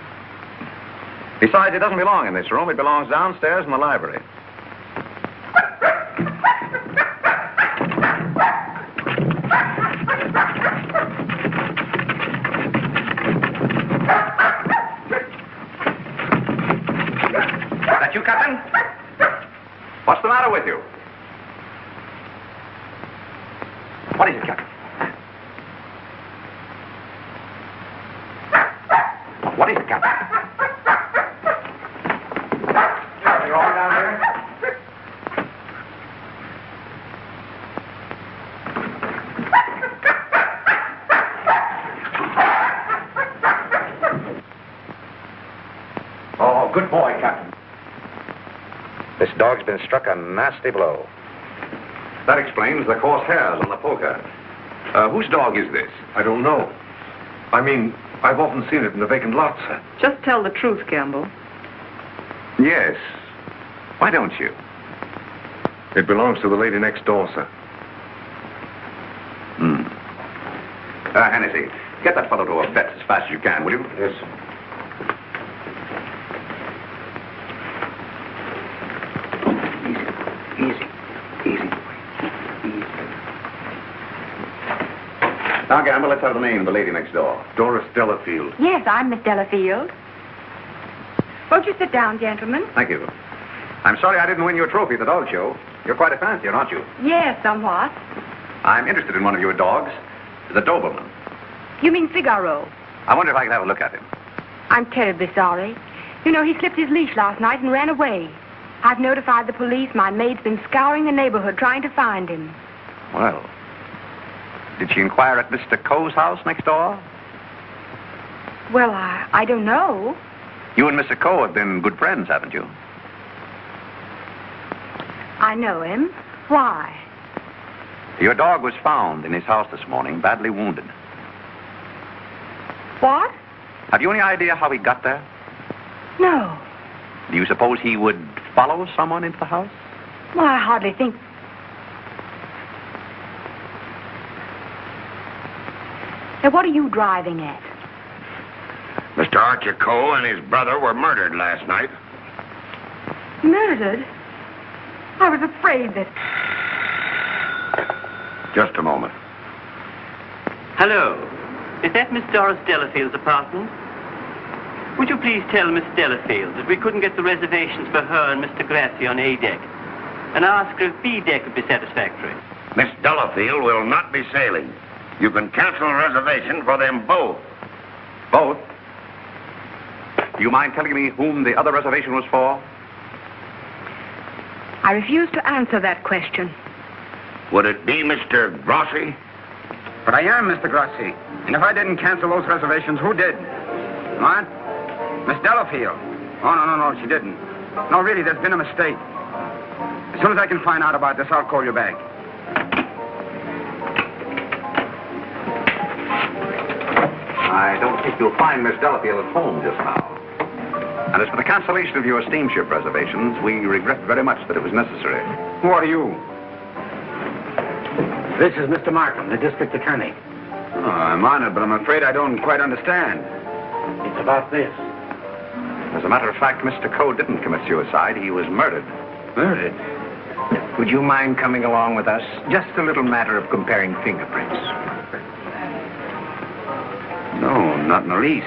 Speaker 8: Besides, it doesn't belong in this room. It belongs downstairs in the library. that you, Captain? What's the matter with you? What is it, Captain? What is it, Captain? Are you all down here? Oh, good boy, Captain. This dog's been struck a nasty blow. That explains the coarse hairs on the poker. Whose dog is this?
Speaker 5: I don't know. I mean, I've often seen it in the vacant lots, sir.
Speaker 12: Just tell the truth, Campbell.
Speaker 8: Yes. Why don't you?
Speaker 5: It belongs to the lady next door, sir.
Speaker 8: Hennessy, get that fellow to a vet as fast as you can, will you?
Speaker 5: Yes.
Speaker 8: Easy. Now, Gamble, let's have the name of the lady next door.
Speaker 5: Doris Delafield.
Speaker 15: Yes, I'm Miss Delafield. Won't you sit down, gentlemen?
Speaker 8: Thank you. I'm sorry I didn't win you a trophy at the dog show. You're quite a fancier, aren't you?
Speaker 15: Yes, somewhat.
Speaker 8: I'm interested in one of your dogs. The Doberman.
Speaker 15: You mean Figaro?
Speaker 8: I wonder if I could have a look at him.
Speaker 15: I'm terribly sorry. You know, he slipped his leash last night and ran away. I've notified the police. My maid's been scouring the neighborhood trying to find him.
Speaker 8: Well, did she inquire at Mr. Coe's house next door?
Speaker 15: Well, I don't know.
Speaker 8: You and Mr. Coe have been good friends, haven't you?
Speaker 15: I know him. Why?
Speaker 8: Your dog was found in his house this morning, badly wounded.
Speaker 15: What?
Speaker 8: Have you any idea how he got there?
Speaker 15: No.
Speaker 8: Do you suppose he would follow someone into the house?
Speaker 15: Well, I hardly think... Now, what are you driving at?
Speaker 11: Mr. Archer Coe and his brother were murdered last night.
Speaker 15: Murdered? I was afraid that...
Speaker 8: Just a moment.
Speaker 13: Hello. Is that Miss Doris Delafield's apartment? Would you please tell Miss Delafield that we couldn't get the reservations for her and Mr. Grassi on A deck, and ask her if B deck would be satisfactory?
Speaker 11: Miss Delafield will not be sailing. You can cancel a reservation for them both.
Speaker 8: Both? Do you mind telling me whom the other reservation was for?
Speaker 15: I refuse to answer that question.
Speaker 11: Would it be Mr. Grassi?
Speaker 7: But I am Mr. Grassi. And if I didn't cancel those reservations, who did? What? Miss Delafield. Oh, no, she didn't. No, really, there's been a mistake. As soon as I can find out about this, I'll call you back.
Speaker 8: I don't think you'll find Miss Delafield at home just now. And as for the cancellation of your steamship reservations, we regret very much that it was necessary.
Speaker 7: Who are you?
Speaker 9: This is Mr. Markham, the district attorney.
Speaker 7: Oh, I'm honored, but I'm afraid I don't quite understand.
Speaker 9: It's about this.
Speaker 8: As a matter of fact, Mr. Coe didn't commit suicide. He was murdered.
Speaker 10: Murdered? Would you mind coming along with us? Just a little matter of comparing fingerprints.
Speaker 7: No, not in the least.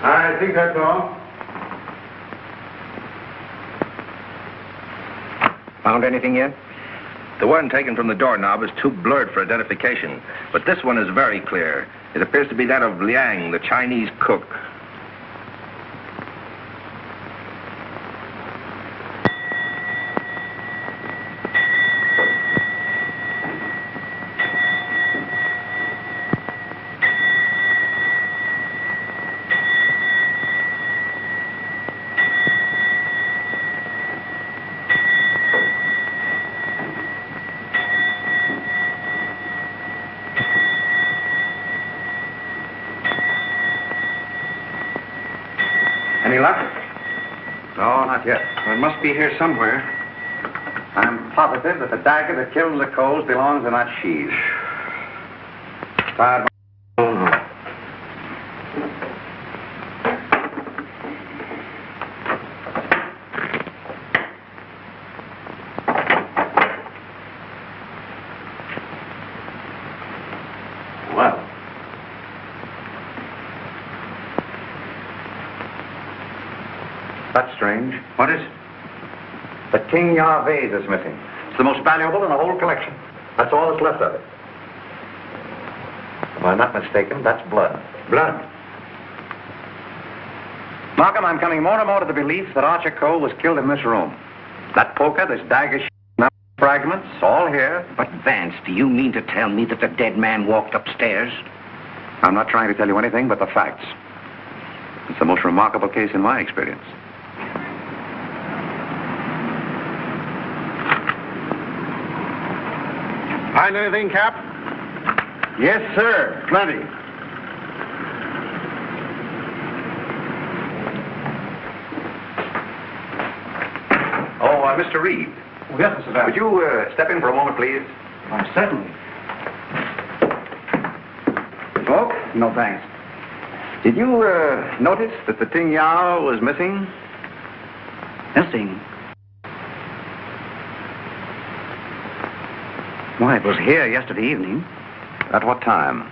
Speaker 5: I think that's all.
Speaker 10: Found anything yet?
Speaker 16: The one taken from the doorknob is too blurred for identification, but this one is very clear. It appears to be that of Liang, the Chinese cook.
Speaker 7: Any luck?
Speaker 8: No, not yet.
Speaker 7: Well, it must be here somewhere.
Speaker 8: I'm positive that the dagger that killed the Coes belongs in that sheath. Tired.
Speaker 7: Well.
Speaker 8: That's strange.
Speaker 7: What is?
Speaker 8: The King Yar vase is missing. It's the most valuable in the whole collection. That's all that's left of it. If I'm not mistaken, that's blood.
Speaker 7: Blood.
Speaker 8: Markham, I'm coming more and more to the belief that Archer Coe was killed in this room. That poker, this dagger, fragments, all here.
Speaker 10: But, Vance, do you mean to tell me that the dead man walked upstairs?
Speaker 8: I'm not trying to tell you anything but the facts. It's the most remarkable case in my experience.
Speaker 9: Find anything, Cap?
Speaker 7: Yes, sir. Plenty.
Speaker 8: Mr. Wrede.
Speaker 9: Oh, yes, Mr. Vance.
Speaker 8: Would you step in for a moment, please?
Speaker 9: Oh, certainly.
Speaker 8: Smoke? No, thanks. Did you notice that the Ting Yao was missing?
Speaker 10: Missing?
Speaker 7: Why, it was here yesterday evening.
Speaker 8: At what time?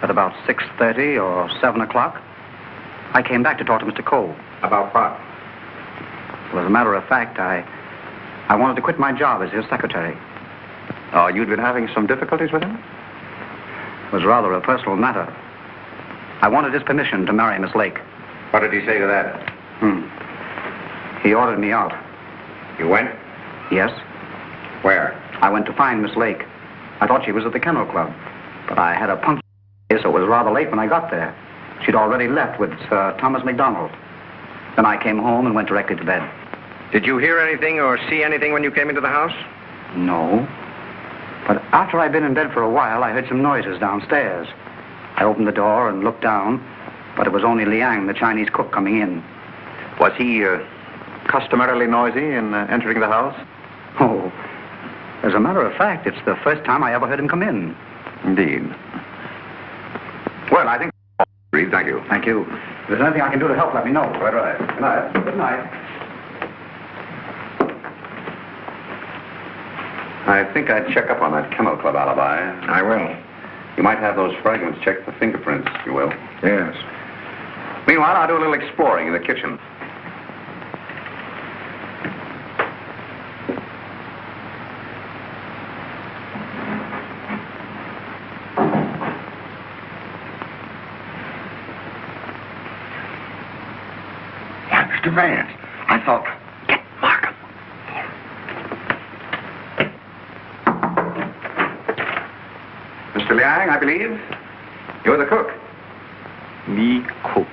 Speaker 7: At about 6:30 or 7 o'clock. I came back to talk to Mr. Coe.
Speaker 8: About what?
Speaker 7: Well, as a matter of fact, I wanted to quit my job as his secretary.
Speaker 8: Oh, you'd been having some difficulties with him?
Speaker 7: It was rather a personal matter. I wanted his permission to marry Miss Lake.
Speaker 8: What did he say to that?
Speaker 7: He ordered me out.
Speaker 8: You went?
Speaker 7: Yes.
Speaker 8: Where?
Speaker 7: I went to find Miss Lake. I thought she was at the Kennel Club, but I had a punch, so it was rather late when I got there. She'd already left with Thomas MacDonald. Then I came home and went directly to bed.
Speaker 16: Did you hear anything or see anything when you came into the house?
Speaker 7: No. But after I'd been in bed for a while, I heard some noises downstairs. I opened the door and looked down, but it was only Liang, the Chinese cook, coming in.
Speaker 8: Was he customarily noisy in entering the house?
Speaker 7: Oh, as a matter of fact, it's the first time I ever heard him come in.
Speaker 8: Indeed. Well, I think... Reed, thank you.
Speaker 7: Thank you. If there's anything I can do to help, let me know.
Speaker 8: Right. Good night.
Speaker 7: Good night.
Speaker 8: I think I'd check up on that Kennel Club alibi.
Speaker 16: I will.
Speaker 8: You might have those fragments checked for fingerprints, if you will.
Speaker 16: Yes.
Speaker 8: Meanwhile, I'll do a little exploring in the kitchen.
Speaker 11: Mr. Vance, I thought... Get Markham.
Speaker 8: Mr. Liang, I believe. You're the cook.
Speaker 2: Me cook.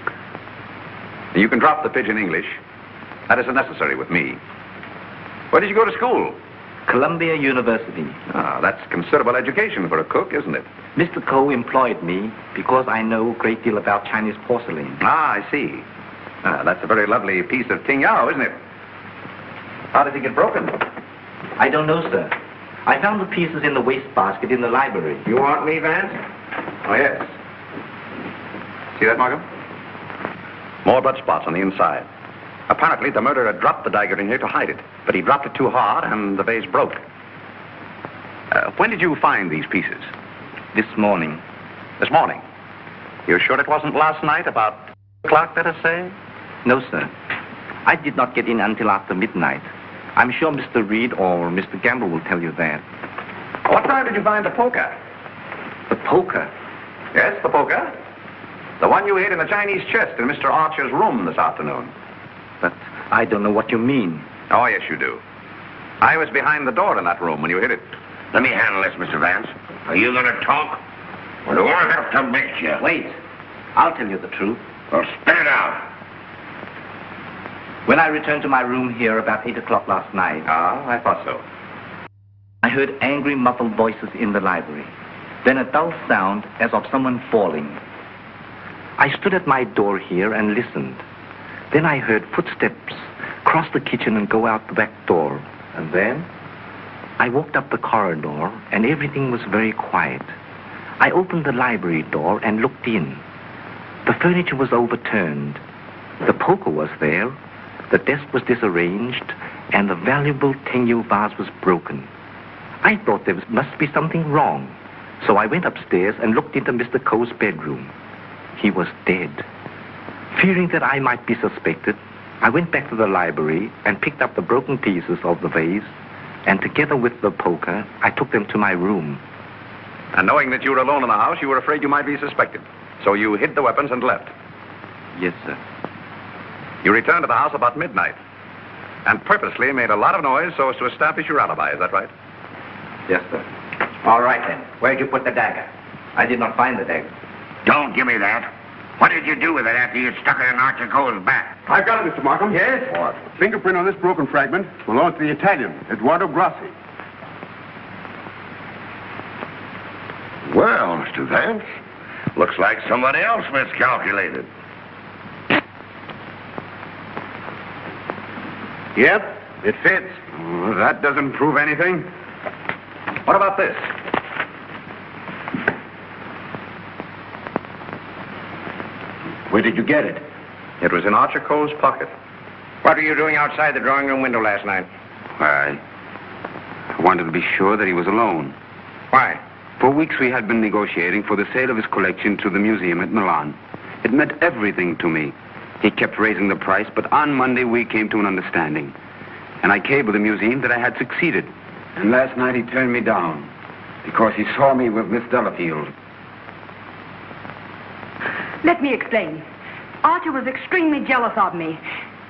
Speaker 8: You can drop the pidgin English. That isn't necessary with me. Where did you go to school?
Speaker 2: Columbia University.
Speaker 8: Ah, that's considerable education for a cook, isn't it?
Speaker 2: Mr. Coe employed me because I know a great deal about Chinese porcelain.
Speaker 8: Ah, I see. That's a very lovely piece of Ting Yao, isn't it? How did it get broken?
Speaker 2: I don't know, sir. I found the pieces in the wastebasket in the library.
Speaker 8: You want me, Vance? Oh, yes. See that, Markham? More blood spots on the inside. Apparently, the murderer dropped the dagger in here to hide it, but he dropped it too hard, and the vase broke. When did you find these pieces?
Speaker 2: This morning.
Speaker 8: This morning? You're sure it wasn't last night, about 2 o'clock, let us say?
Speaker 2: No, sir. I did not get in until after midnight. I'm sure Mr. Wrede or Mr. Gamble will tell you that.
Speaker 8: What time did you find the poker?
Speaker 2: The poker?
Speaker 8: Yes, the poker. The one you hid in the Chinese chest in Mr. Archer's room this afternoon.
Speaker 2: But I don't know what you mean.
Speaker 8: Oh, yes, you do. I was behind the door in that room when you hid it.
Speaker 11: Let me handle this, Mr. Vance. Are you going to talk? Or do I have to make you?
Speaker 2: Wait. I'll tell you the truth.
Speaker 11: Well, spit it out.
Speaker 2: When I returned to my room here about 8 o'clock last night...
Speaker 8: Ah, I thought so.
Speaker 2: I heard angry, muffled voices in the library. Then a dull sound as of someone falling. I stood at my door here and listened. Then I heard footsteps cross the kitchen and go out the back door.
Speaker 16: And then?
Speaker 2: I walked up the corridor, and everything was very quiet. I opened the library door and looked in. The furniture was overturned. The poker was there. The desk was disarranged, and the valuable Tengu vase was broken. I thought there must be something wrong, so I went upstairs and looked into Mr. Coe's bedroom. He was dead. Fearing that I might be suspected, I went back to the library and picked up the broken pieces of the vase, and together with the poker, I took them to my room.
Speaker 8: And knowing that you were alone in the house, you were afraid you might be suspected. So you hid the weapons and left.
Speaker 2: Yes, sir.
Speaker 8: You returned to the house about midnight and purposely made a lot of noise so as to establish your alibi. Is that right?
Speaker 2: Yes, sir.
Speaker 10: All right, then. Where'd you put the dagger?
Speaker 2: I did not find the dagger.
Speaker 11: Don't give me that. What did you do with it after you stuck it in Archer Coe's back?
Speaker 7: I've got it, Mr. Markham.
Speaker 11: Yes?
Speaker 7: What? Fingerprint on this broken fragment belongs to the Italian, Eduardo Grassi.
Speaker 11: Well, Mr. Vance, looks like somebody else miscalculated.
Speaker 8: Yep, it fits.
Speaker 7: That doesn't prove anything.
Speaker 8: What about this?
Speaker 7: Where did you get it?
Speaker 8: It was in Archer Coe's pocket.
Speaker 10: What were you doing outside the drawing room window last night?
Speaker 7: I wanted to be sure that he was alone.
Speaker 10: Why?
Speaker 7: For weeks we had been negotiating for the sale of his collection to the museum at Milan. It meant everything to me. He kept raising the price, but on Monday we came to an understanding. And I cabled the museum that I had succeeded. And last night he turned me down because he saw me with Miss Delafield.
Speaker 15: Let me explain. Archer was extremely jealous of me.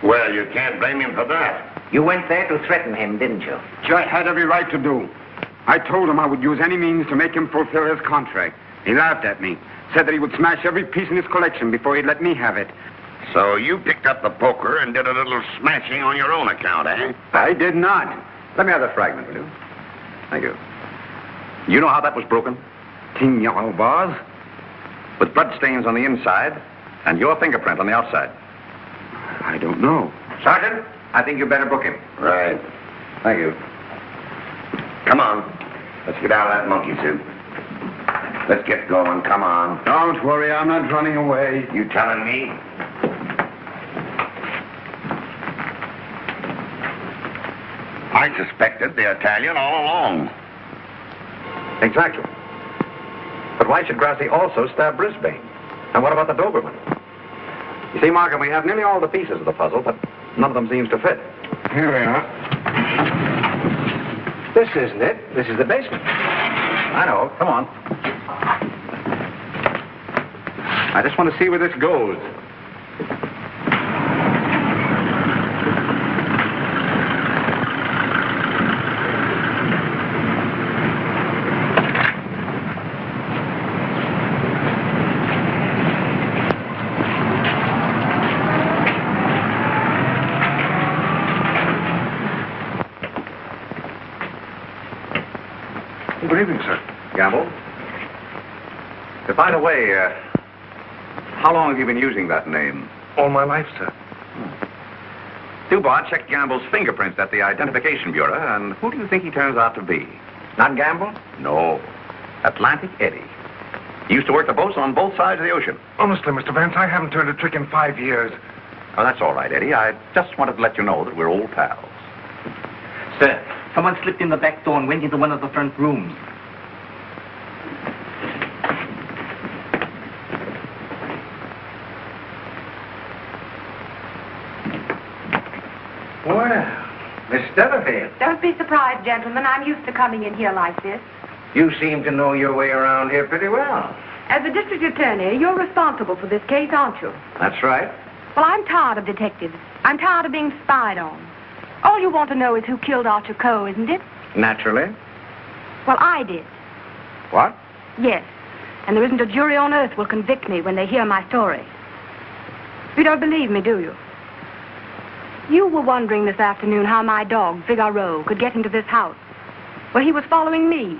Speaker 11: Well, you can't blame him for that.
Speaker 10: You went there to threaten him, didn't you?
Speaker 7: I had every right to do. I told him I would use any means to make him fulfill his contract. He laughed at me, said that he would smash every piece in his collection before he'd let me have it.
Speaker 11: So you picked up the poker and did a little smashing on your own account, eh?
Speaker 7: I did not.
Speaker 8: Let me have the fragment, will you? Thank you. You know how that was broken?
Speaker 7: Yellow vase?
Speaker 8: With bloodstains on the inside and your fingerprint on the outside.
Speaker 7: I don't know.
Speaker 10: Sergeant, I think you better book him.
Speaker 11: Right.
Speaker 8: Thank you.
Speaker 11: Come on. Let's get out of that monkey suit. Let's get going. Come on.
Speaker 7: Don't worry, I'm not running away.
Speaker 11: You telling me? I suspected the Italian all along.
Speaker 8: Exactly. But why should Grassi also stab Brisbane? And what about the Doberman? You see, Markham, we have nearly all the pieces of the puzzle, but none of them seems to fit.
Speaker 7: Here we are.
Speaker 10: This isn't it. This is the basement.
Speaker 8: I know. Come on. I just want to see where this goes.
Speaker 7: Good evening, sir.
Speaker 8: Gamble? By the way, how long have you been using that name?
Speaker 7: All my life, sir.
Speaker 8: Dubois checked Gamble's fingerprints at the Identification Bureau, and who do you think he turns out to be?
Speaker 10: Not Gamble?
Speaker 8: No. Atlantic Eddie. He used to work the boats on both sides of the ocean.
Speaker 7: Honestly, Mr. Vance, I haven't turned a trick in 5 years.
Speaker 8: Oh, that's all right, Eddie. I just wanted to let you know that we're old pals.
Speaker 2: Sir, someone slipped in the back door and went into one of the front rooms.
Speaker 10: Well, Miss Delafield,
Speaker 15: Don't be surprised, gentlemen. I'm used to coming in here like this.
Speaker 10: you seem to know your way around here pretty well.
Speaker 15: As the district attorney, you're responsible for this case, aren't you?
Speaker 10: That's right.
Speaker 15: Well, I'm tired of detectives. I'm tired of being spied on. All you want to know is who killed Archer Coe, isn't it?
Speaker 10: Naturally.
Speaker 15: Well, I did.
Speaker 10: What?
Speaker 15: Yes. And there isn't a jury on earth will convict me when they hear my story. You don't believe me, do you? You were wondering this afternoon how my dog, Figaro, could get into this house. Well, he was following me.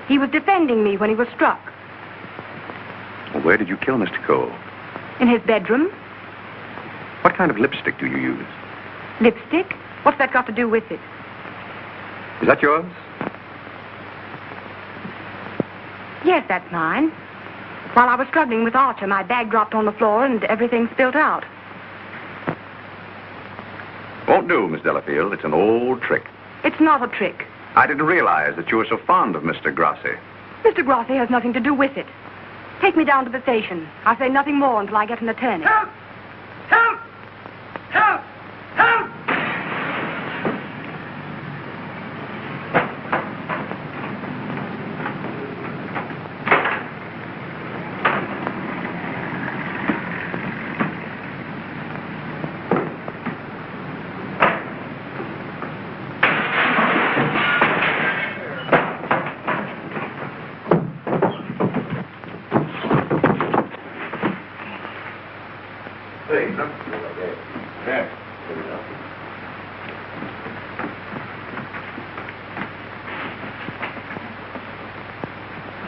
Speaker 15: He was defending me when he was struck.
Speaker 8: Where did you kill Mr. Coe?
Speaker 15: In his bedroom.
Speaker 8: What kind of lipstick do you use?
Speaker 15: Lipstick? What's that got to do with it?
Speaker 8: Is that yours?
Speaker 15: Yes, that's mine. While I was struggling with Archer, my bag dropped on the floor and everything spilled out.
Speaker 8: Won't do, Miss Delafield. It's an old trick.
Speaker 15: It's not a trick.
Speaker 8: I didn't realize that you were so fond of Mr. Grassi.
Speaker 15: Mr. Grassi has nothing to do with it. Take me down to the station. I'll say nothing more until I get an attorney.
Speaker 6: Help! Help! Help! Help!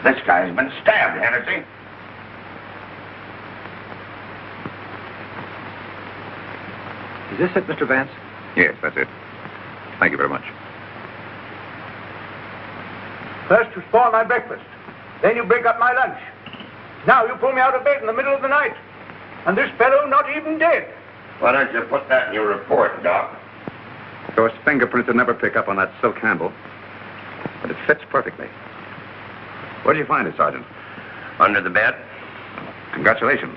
Speaker 11: This guy's been stabbed, hasn't he?
Speaker 4: Is this it, Mr. Vance?
Speaker 8: Yes, that's it. Thank you very much.
Speaker 9: First you spoil my breakfast. Then you break up my lunch. Now you pull me out of bed in the middle of the night. And this fellow not even dead.
Speaker 11: Why don't you put that in your report, Doc?
Speaker 8: Of course, fingerprints would never pick up on that silk handle. But it fits perfectly. Where did you find it, Sergeant?
Speaker 11: Under the bed.
Speaker 8: Congratulations.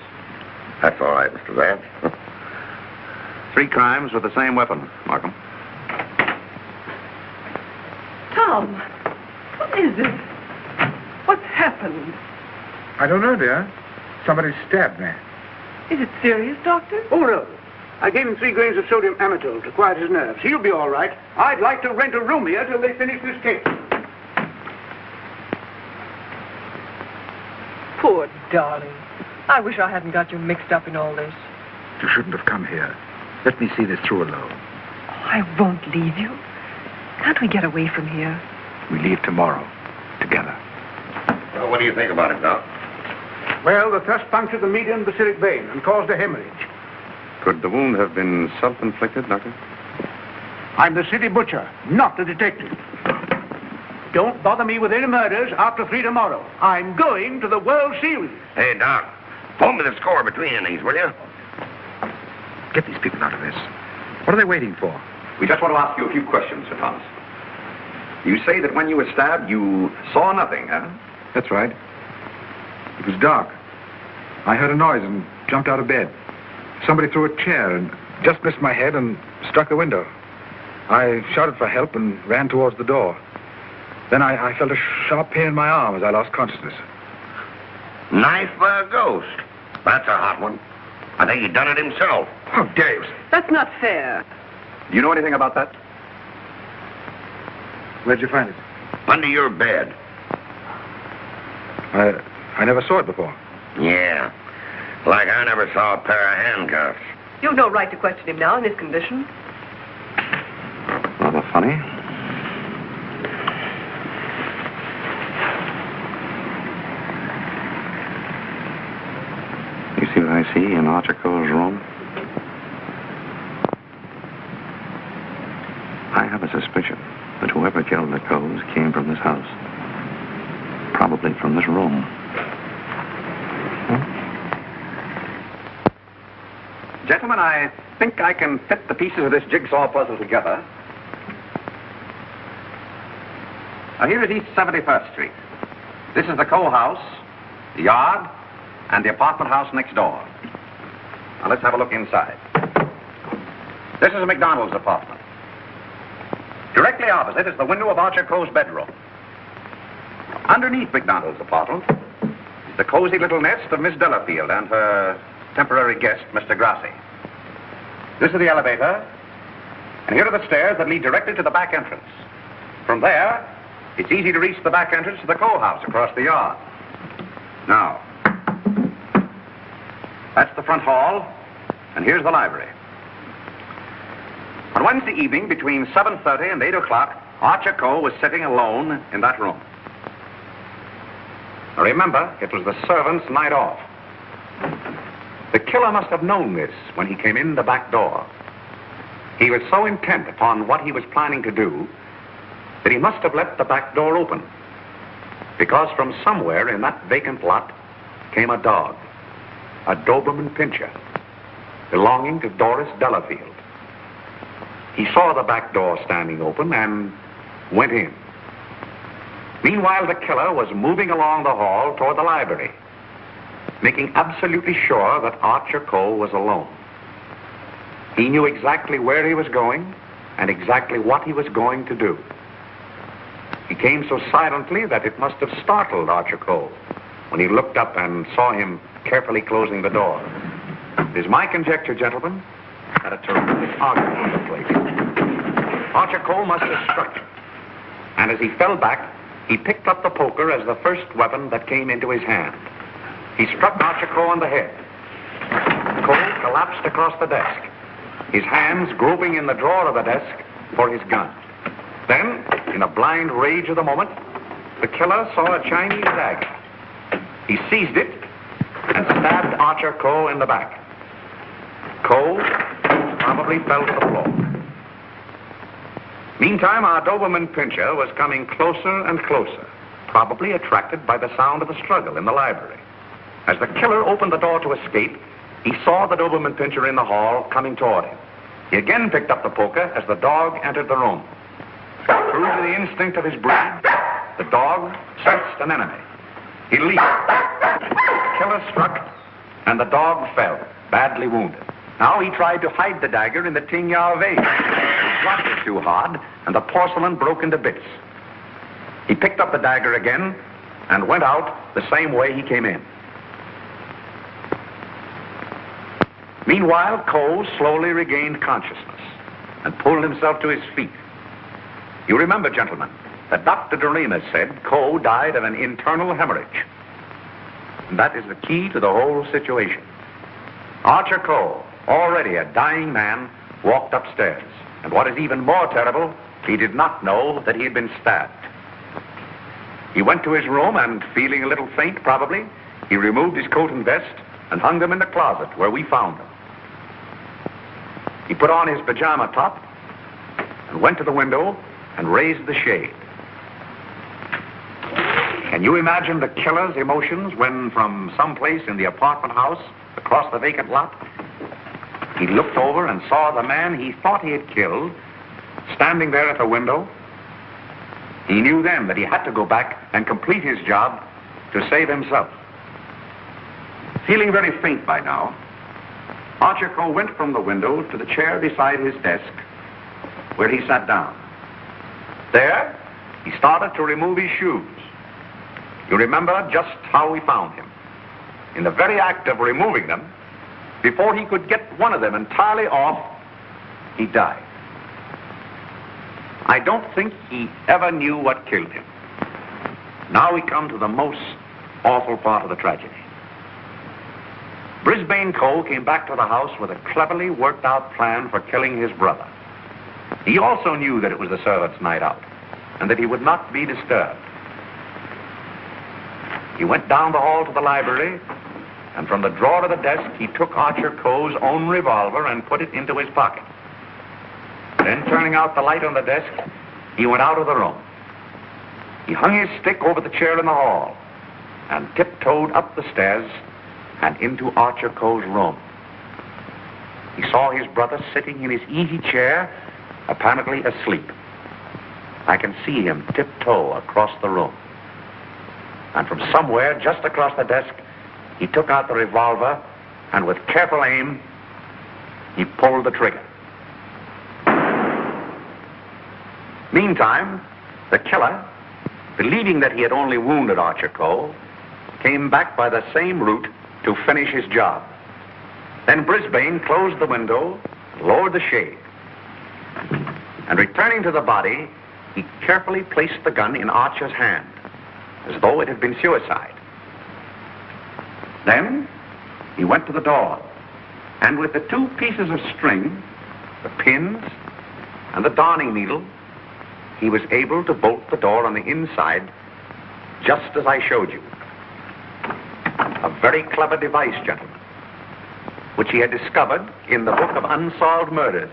Speaker 11: That's all right, Mr. Vance.
Speaker 8: 3 crimes with the same weapon, Markham.
Speaker 12: Tom, what is it? What's happened?
Speaker 9: I don't know, dear. Somebody stabbed me.
Speaker 12: Is it serious, Doctor?
Speaker 9: Oh, no. I gave him 3 grains of sodium amytal to quiet his nerves. He'll be all right. I'd like to rent a room here till they finish this case.
Speaker 12: Poor darling. I wish I hadn't got you mixed up in all this.
Speaker 9: You shouldn't have come here. Let me see this through alone.
Speaker 12: I won't leave you. Can't we get away from here?
Speaker 9: We leave tomorrow. Together.
Speaker 11: Well, what do you think about it, Doc?
Speaker 9: Well, the thrust punctured the median basilic vein and caused a hemorrhage.
Speaker 8: Could the wound have been self-inflicted, Doctor?
Speaker 9: I'm the city butcher, not the detective. Don't bother me with any murders after 3 tomorrow. I'm going to the World Series.
Speaker 11: Hey, Doc, phone me the score between innings, will you?
Speaker 4: Get these people out of this. What are they waiting for?
Speaker 8: We just want to ask you a few questions, Sir Thomas. You say that when you were stabbed, you saw nothing, huh?
Speaker 4: That's right. It was dark. I heard a noise and jumped out of bed. Somebody threw a chair and just missed my head and struck the window. I shouted for help and ran towards the door. Then I felt a sharp pain in my arm as I lost consciousness.
Speaker 11: Knife by a ghost. That's a hot one. I think he done it himself.
Speaker 4: How dare you?
Speaker 12: That's not fair.
Speaker 8: Do you know anything about that?
Speaker 4: Where'd you find it?
Speaker 11: Under your bed.
Speaker 4: I never saw it before.
Speaker 11: Yeah. Like I never saw a pair of handcuffs.
Speaker 12: You've no right to question him now in this condition.
Speaker 8: Rather funny. You see what I see in Archer Coe's room? I have a suspicion that whoever killed the Coes came from this house. Probably from this room. Gentlemen, I think I can fit the pieces of this jigsaw puzzle together. Now, here is East 71st Street. This is the Coe house, the yard, and the apartment house next door. Now, let's have a look inside. This is MacDonald's apartment. Directly opposite is the window of Archer Coe's bedroom. Underneath MacDonald's apartment is the cozy little nest of Miss Delafield and her temporary guest, Mr. Grassi. This is the elevator, and here are the stairs that lead directly to the back entrance. From there, it's easy to reach the back entrance to the Coe house across the yard. Now, that's the front hall, and here's the library. On Wednesday evening, between 7:30 and 8 o'clock, Archer Coe was sitting alone in that room. Now remember, it was the servant's night off. The killer must have known this when he came in the back door. He was so intent upon what he was planning to do that he must have left the back door open, because from somewhere in that vacant lot came a dog, a Doberman Pinscher, belonging to Doris Delafield. He saw the back door standing open and went in. Meanwhile, the killer was moving along the hall toward the library, making absolutely sure that Archer Coe was alone. He knew exactly where he was going and exactly what he was going to do. He came so silently that it must have startled Archer Coe when he looked up and saw him carefully closing the door. It is my conjecture, gentlemen, that a terrific argument took place. Archer Coe must have struck him, and as he fell back, he picked up the poker as the first weapon that came into his hand. He struck Archer Coe on the head. Coe collapsed across the desk, his hands groping in the drawer of the desk for his gun. Then, in a blind rage of the moment, the killer saw a Chinese dagger. He seized it and stabbed Archer Coe in the back. Coe probably fell to the floor. Meantime, our Doberman Pinscher was coming closer and closer, probably attracted by the sound of the struggle in the library. As the killer opened the door to escape, he saw the Doberman Pinscher in the hall coming toward him. He again picked up the poker as the dog entered the room. True to the instinct of his breed, the dog sensed an enemy. He leaped. The killer struck, and the dog fell, badly wounded. Now he tried to hide the dagger in the Tingya vase. He dropped it too hard, and the porcelain broke into bits. He picked up the dagger again and went out the same way he came in. Meanwhile, Coe slowly regained consciousness and pulled himself to his feet. You remember, gentlemen, that Dr. Doremus said Coe died of an internal hemorrhage. And that is the key to the whole situation. Archer Coe, already a dying man, walked upstairs. And what is even more terrible, he did not know that he had been stabbed. He went to his room and, feeling a little faint probably, he removed his coat and vest and hung them in the closet where we found them. He put on his pajama top and went to the window and raised the shade. Can you imagine the killer's emotions when, from someplace in the apartment house across the vacant lot, he looked over and saw the man he thought he had killed standing there at the window? He knew then that he had to go back and complete his job to save himself. Feeling very faint by now, Archer Coe went from the window to the chair beside his desk, where he sat down. There, he started to remove his shoes. You remember just how we found him. In the very act of removing them, before he could get one of them entirely off, he died. I don't think he ever knew what killed him. Now we come to the most awful part of the tragedy. Brisbane Coe came back to the house with a cleverly worked out plan for killing his brother. He also knew that it was the servants' night out and that he would not be disturbed. He went down the hall to the library, and from the drawer of the desk, he took Archer Coe's own revolver and put it into his pocket. Then, turning out the light on the desk, he went out of the room. He hung his stick over the chair in the hall and tiptoed up the stairs and into Archer Coe's room. He saw his brother sitting in his easy chair, apparently asleep. I can see him tiptoe across the room. And from somewhere just across the desk, he took out the revolver and with careful aim, he pulled the trigger. Meantime, the killer, believing that he had only wounded Archer Coe, came back by the same route to finish his job. Then Brisbane closed the window, lowered the shade, and returning to the body, he carefully placed the gun in Archer's hand, as though it had been suicide. Then he went to the door, and with the two pieces of string, the pins, and the darning needle, he was able to bolt the door on the inside, just as I showed you. A very clever device, gentlemen. which he had discovered in the book of unsolved murders,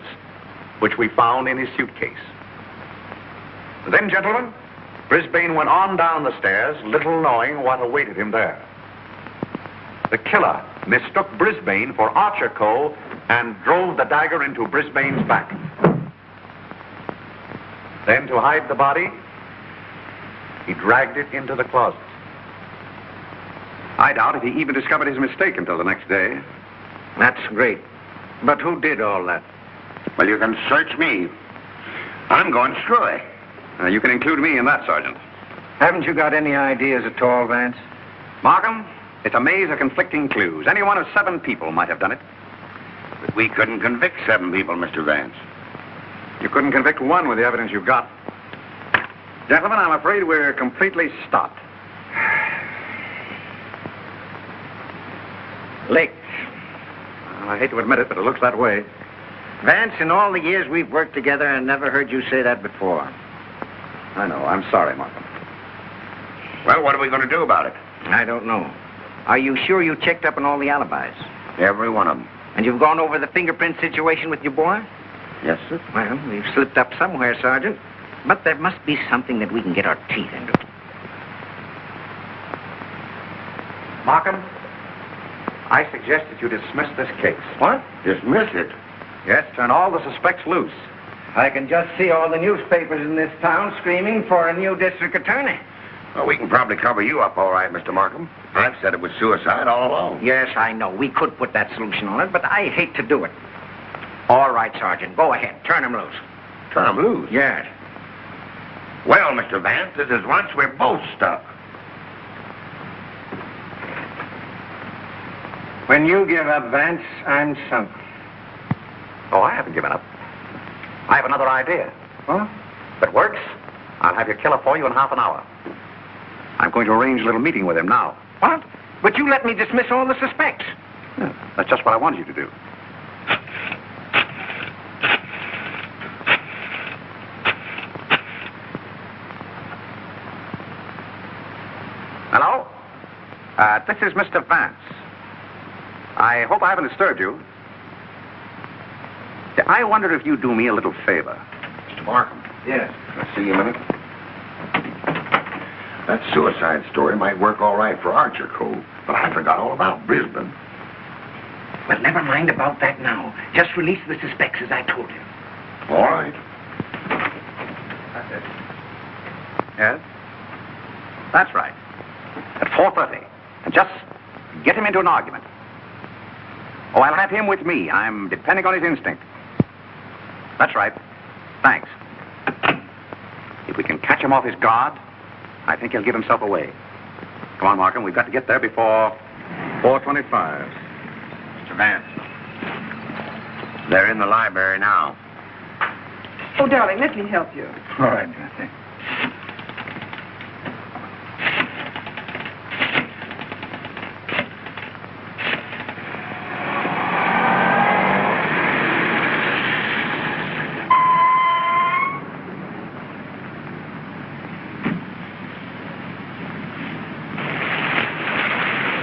Speaker 8: which we found in his suitcase. Then, gentlemen, Brisbane went on down the stairs, little knowing what awaited him there. The killer mistook Brisbane for Archer Coe and drove the dagger into Brisbane's back. Then, to hide the body, he dragged it into the closet. I doubt if he even discovered his mistake until the next day.
Speaker 10: That's great. But who did all that?
Speaker 11: Well, you can search me. I'm going screwy.
Speaker 8: You can include me in that, Sergeant.
Speaker 10: Haven't you got any ideas at all, Vance?
Speaker 8: Markham, it's a maze of conflicting clues. Any one of 7 people might have done it.
Speaker 11: But we couldn't convict 7 people, Mr. Vance.
Speaker 8: You couldn't convict one with the evidence you've got. Gentlemen, I'm afraid we're completely stopped.
Speaker 10: Lake.
Speaker 8: I hate to admit it, but it looks that way.
Speaker 10: Vance, in all the years we've worked together, I never heard you say that before.
Speaker 8: I know. I'm sorry, Markham.
Speaker 11: Well, what are we going to do about it?
Speaker 10: I don't know. Are you sure you checked up on all the alibis?
Speaker 11: Every one of them.
Speaker 10: And you've gone over the fingerprint situation with your boy?
Speaker 11: Yes, sir.
Speaker 10: Well, we've slipped up somewhere, Sergeant. But there must be something that we can get our teeth into.
Speaker 8: Markham, I suggest that you dismiss this case.
Speaker 11: What? Dismiss it?
Speaker 8: Yes, turn all the suspects loose.
Speaker 10: I can just see all the newspapers in this town screaming for a new district attorney.
Speaker 11: Well, we can probably cover you up all right, Mr. Markham. I've said it was suicide all along.
Speaker 10: Yes, I know. We could put that solution on it, but I hate to do it. All right, Sergeant. Go ahead. Turn him loose.
Speaker 11: Turn him loose?
Speaker 10: Yes.
Speaker 11: Well, Mr. Vance, this is once we're both stuck.
Speaker 10: When you give up, Vance, I'm sunk.
Speaker 8: Oh, I haven't given up. I have another idea.
Speaker 10: Huh?
Speaker 8: If it works, I'll have your killer for you in half an hour. I'm going to arrange a little meeting with him now.
Speaker 10: What? But you let me dismiss all the suspects.
Speaker 8: Yeah, that's just what I wanted you to do. Hello? This is Mr. Vance. I hope I haven't disturbed you. I wonder if you'd do me a little favor.
Speaker 11: Mr. Markham.
Speaker 10: Yes.
Speaker 11: Let's see you a minute. That suicide story might work all right for Archer Coe, but I forgot all about Brisbane.
Speaker 10: Well, never mind about that now. Just release the suspects as I told you.
Speaker 11: All right.
Speaker 8: That's it. Yes? That's right. At 4:30. And just get him into an argument. Oh, I'll have him with me. I'm depending on his instinct. That's right. Thanks. If we can catch him off his guard, I think he'll give himself away. Come on, Markham. We've got to get there before 4:25.
Speaker 11: Mr. Vance. They're in the library now.
Speaker 12: Oh, darling, let me help you.
Speaker 4: All right, Kathy.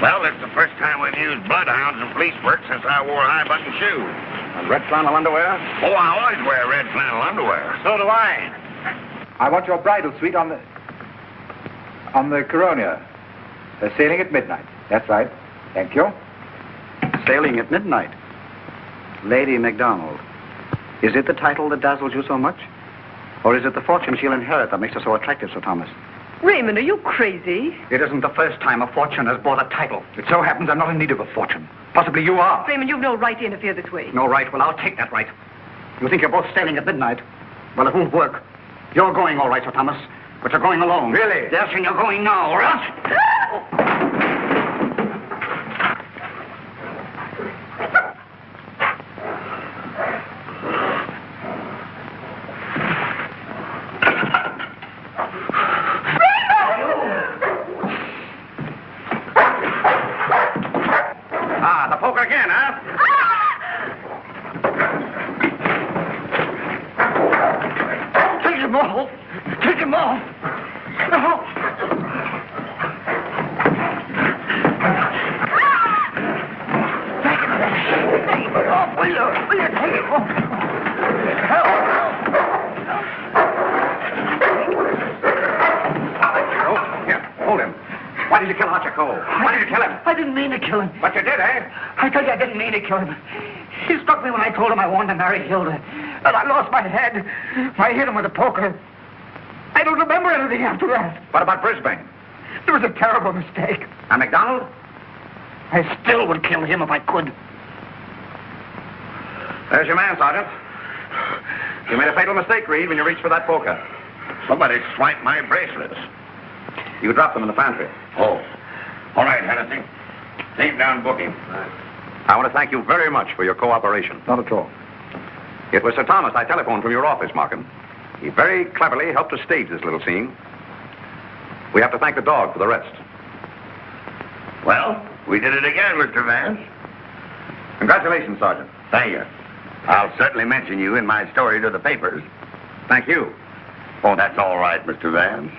Speaker 11: Well, it's the first time we've used bloodhounds in police work since I wore high-button shoes.
Speaker 8: And red flannel underwear?
Speaker 11: Oh, I always wear red flannel underwear.
Speaker 10: So do I.
Speaker 4: I want your bridal suite on the Coroner. They're sailing at midnight. That's right. Thank you.
Speaker 8: Sailing at midnight. Lady MacDonald. Is it the title that dazzles you so much? Or is it the fortune she'll inherit that makes her so attractive, Sir Thomas?
Speaker 12: Raymond, are you crazy?
Speaker 4: It isn't the first time a fortune has bought a title. It so happens I'm not in need of a fortune. Possibly you are.
Speaker 12: Raymond, you've no right to interfere this way.
Speaker 4: No right? Well, I'll take that right. You think you're both sailing at midnight? Well, it won't work. You're going all right, Sir Thomas, but you're going alone.
Speaker 10: Really?
Speaker 4: Yes, and you're going now, or else...
Speaker 8: The poker again, huh?
Speaker 6: Take him off. Take him off. No.
Speaker 1: Why did you kill Archer Coe? Why did you kill him?
Speaker 9: I didn't mean to kill him.
Speaker 1: But you did, eh?
Speaker 9: I tell you, I didn't mean to kill him. He struck me when I told him I wanted to marry Hilda. And I lost my head. I hit him with a poker. I don't remember anything after that.
Speaker 1: What about Brisbane?
Speaker 9: It was a terrible mistake.
Speaker 1: And MacDonald?
Speaker 9: I still would kill him if I could.
Speaker 1: There's your man, Sergeant. You made a fatal mistake, Reed, when you reached for that poker.
Speaker 11: Somebody swiped my bracelets.
Speaker 1: You dropped them in the pantry.
Speaker 11: Oh. All right, Hennessy. Take down booking.
Speaker 8: I want to thank you very much for your cooperation.
Speaker 4: Not at all.
Speaker 8: It was Sir Thomas I telephoned from your office, Markham. He very cleverly helped to stage this little scene. We have to thank the dog for the rest.
Speaker 11: Well, we did it again, Mr. Vance.
Speaker 8: Congratulations, Sergeant.
Speaker 11: Thank you. I'll certainly mention you in my story to the papers.
Speaker 8: Thank you.
Speaker 11: Oh, that's all right, Mr. Vance.